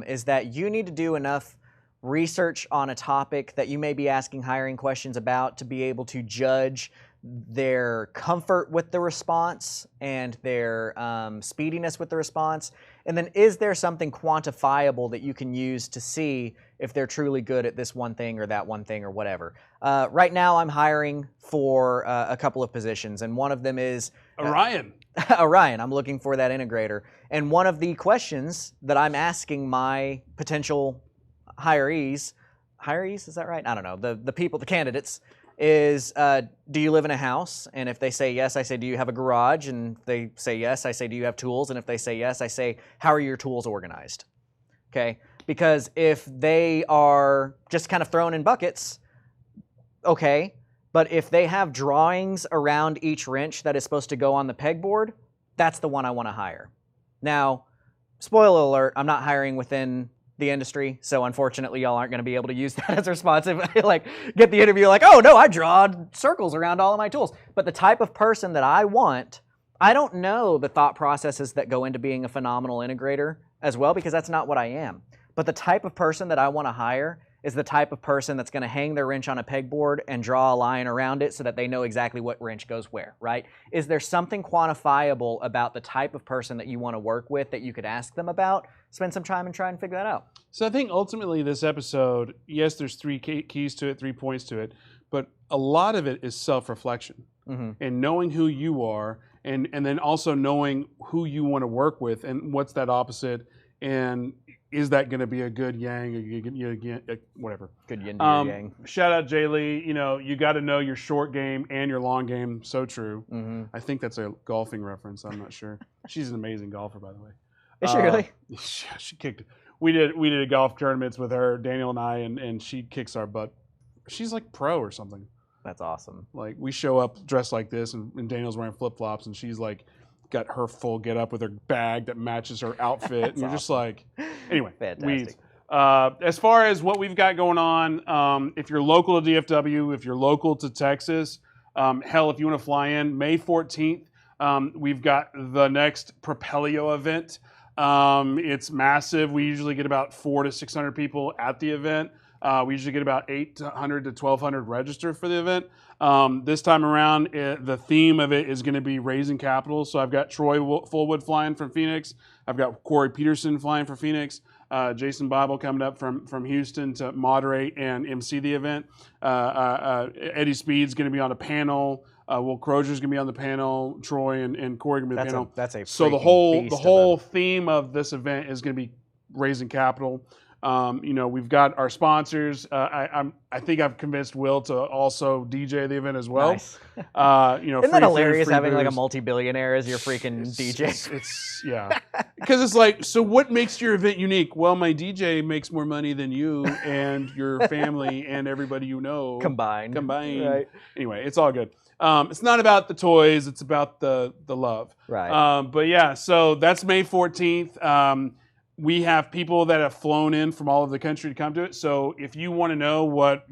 [SPEAKER 1] is that you need to do enough research on a topic that you may be asking hiring questions about to be able to judge their comfort with the response and their speediness with the response. And then is there something quantifiable that you can use to see if they're truly good at this one thing or that one thing or whatever? Right now I'm hiring for a couple of positions, and one of them is
[SPEAKER 2] Orion.
[SPEAKER 1] Orion. I'm looking for that integrator. And one of the questions that I'm asking my potential hirees, is that right? I don't know. The people, the candidates, is do you live in a house? And if they say yes, I say, do you have a garage? And if they say yes, I say, do you have tools? And if they say yes, I say, how are your tools organized? Okay? Because if they are just kind of thrown in buckets, okay, but if they have drawings around each wrench that is supposed to go on the pegboard, that's the one I want to hire. Now, spoiler alert, I'm not hiring within the industry, so unfortunately y'all aren't going to be able to use that as responsive. Like, get the interview like, oh no, I draw circles around all of my tools. But the type of person that I want, I don't know the thought processes that go into being a phenomenal integrator as well, because that's not what I am. But the type of person that I want to hire is the type of person that's going to hang their wrench on a pegboard and draw a line around it so that they know exactly what wrench goes where, right? Is there something quantifiable about the type of person that you want to work with that you could ask them about? Spend some time and try and figure that out.
[SPEAKER 2] So I think ultimately this episode, yes, there's 3 keys to it, 3 points to it, but a lot of it is self-reflection and knowing who you are, and then also knowing who you want to work with and what's that opposite, and is that going to be a good yang or whatever?
[SPEAKER 1] Good yin to your yang.
[SPEAKER 2] Shout out Jay Lee. You got to know your short game and your long game. So true. I think that's a golfing reference. I'm not sure. She's an amazing golfer, by the way.
[SPEAKER 1] Is she really?
[SPEAKER 2] She kicked. We did a golf tournaments with her, Daniel and I, and she kicks our butt. She's like pro or something.
[SPEAKER 1] That's awesome.
[SPEAKER 2] Like, we show up dressed like this, and Daniel's wearing flip flops, and she's like got her full get up with her bag that matches her outfit. And you're just like, anyway,
[SPEAKER 1] fantastic.
[SPEAKER 2] As far as what we've got going on, if you're local to DFW, if you're local to Texas, hell, if you want to fly in, May 14th, we've got the next Propelio event. It's massive. We usually get about 400 to 600 people at the event. We usually get about 800 to 1,200 register for the event. This time around, the theme of it is going to be raising capital. So I've got Troy Fullwood flying from Phoenix. I've got Corey Peterson flying from Phoenix. Jason Bible coming up from Houston to moderate and MC the event. Eddie Speed's going to be on a panel. Will Crozier's going to be on the panel. Troy and Corey going to be on the panel.
[SPEAKER 1] That's a
[SPEAKER 2] so the
[SPEAKER 1] freaking
[SPEAKER 2] whole theme of this event is going to be raising capital. We've got our sponsors. I think I've convinced Will to also DJ the event as well.
[SPEAKER 1] Nice.
[SPEAKER 2] Isn't
[SPEAKER 1] Isn't that hilarious having like a multi-billionaire as your freaking DJ?
[SPEAKER 2] It's yeah, because it's like, so what makes your event unique? Well, my DJ makes more money than you and your family and everybody you know
[SPEAKER 1] Combined.
[SPEAKER 2] Right. Anyway, it's all good. It's not about the toys; it's about the love.
[SPEAKER 1] Right.
[SPEAKER 2] But yeah, so that's May 14th. We have people that have flown in from all over the country to come to it. So if you want to know what,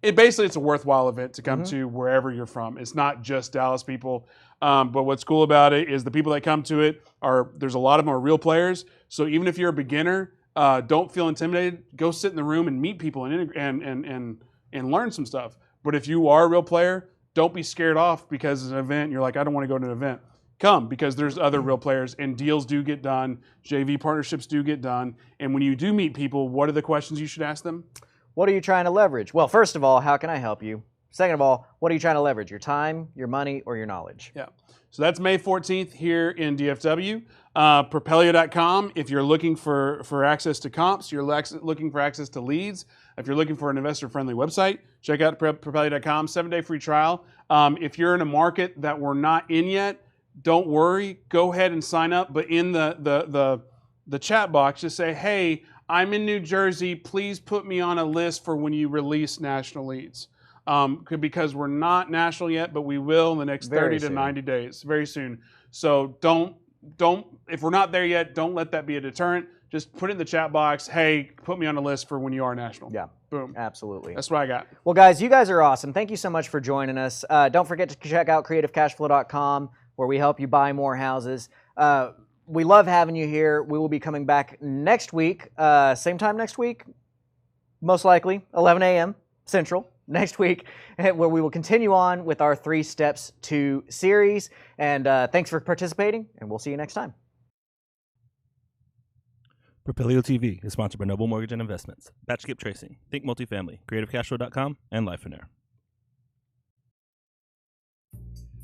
[SPEAKER 2] basically it's a worthwhile event to come to wherever you're from. It's not just Dallas people. But what's cool about it is the people that come to it there's a lot of them are real players. So even if you're a beginner, don't feel intimidated. Go sit in the room and meet people and learn some stuff. But if you are a real player, don't be scared off because it's an event. You're like, I don't want to go to an event. Come, because there's other real players and deals do get done. JV partnerships do get done. And when you do meet people, what are the questions you should ask them?
[SPEAKER 1] What are you trying to leverage? Well, first of all, how can I help you? Second of all, what are you trying to leverage? Your time, your money, or your knowledge?
[SPEAKER 2] Yeah. So that's May 14th here in DFW. Propelio.com, if you're looking for access to comps, you're looking for access to leads. If you're looking for an investor-friendly website, check out Propelio.com, 7-day free trial. If you're in a market that we're not in yet, don't worry. Go ahead and sign up. But in the chat box, just say, hey, I'm in New Jersey. Please put me on a list for when you release national leads. Because we're not national yet, but we will in the next 30 to 90 days, very soon. So don't, if we're not there yet, don't let that be a deterrent. Just put it in the chat box. Hey, put me on a list for when you are national.
[SPEAKER 1] Yeah.
[SPEAKER 2] Boom.
[SPEAKER 1] Absolutely.
[SPEAKER 2] That's what I got.
[SPEAKER 1] Well, guys, you guys are awesome. Thank you so much for joining us. Don't forget to check out creativecashflow.com, where we help you buy more houses. We love having you here. We will be coming back next week, same time next week, most likely, 11 a.m. Central next week, where we will continue on with our 3 Steps to series. And thanks for participating, and we'll see you next time.
[SPEAKER 3] Propelio TV is sponsored by Noble Mortgage and Investments, Batch Skip Tracing, Think Multifamily, CreativeCashflow.com, and Lifeonaire.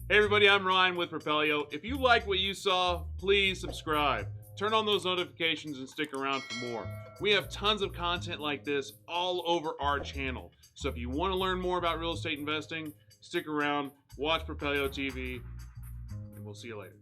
[SPEAKER 2] Hey everybody, I'm Ryan with Propelio. If you like what you saw, please subscribe. Turn on those notifications and stick around for more. We have tons of content like this all over our channel. So if you want to learn more about real estate investing, stick around, watch Propelio TV, and we'll see you later.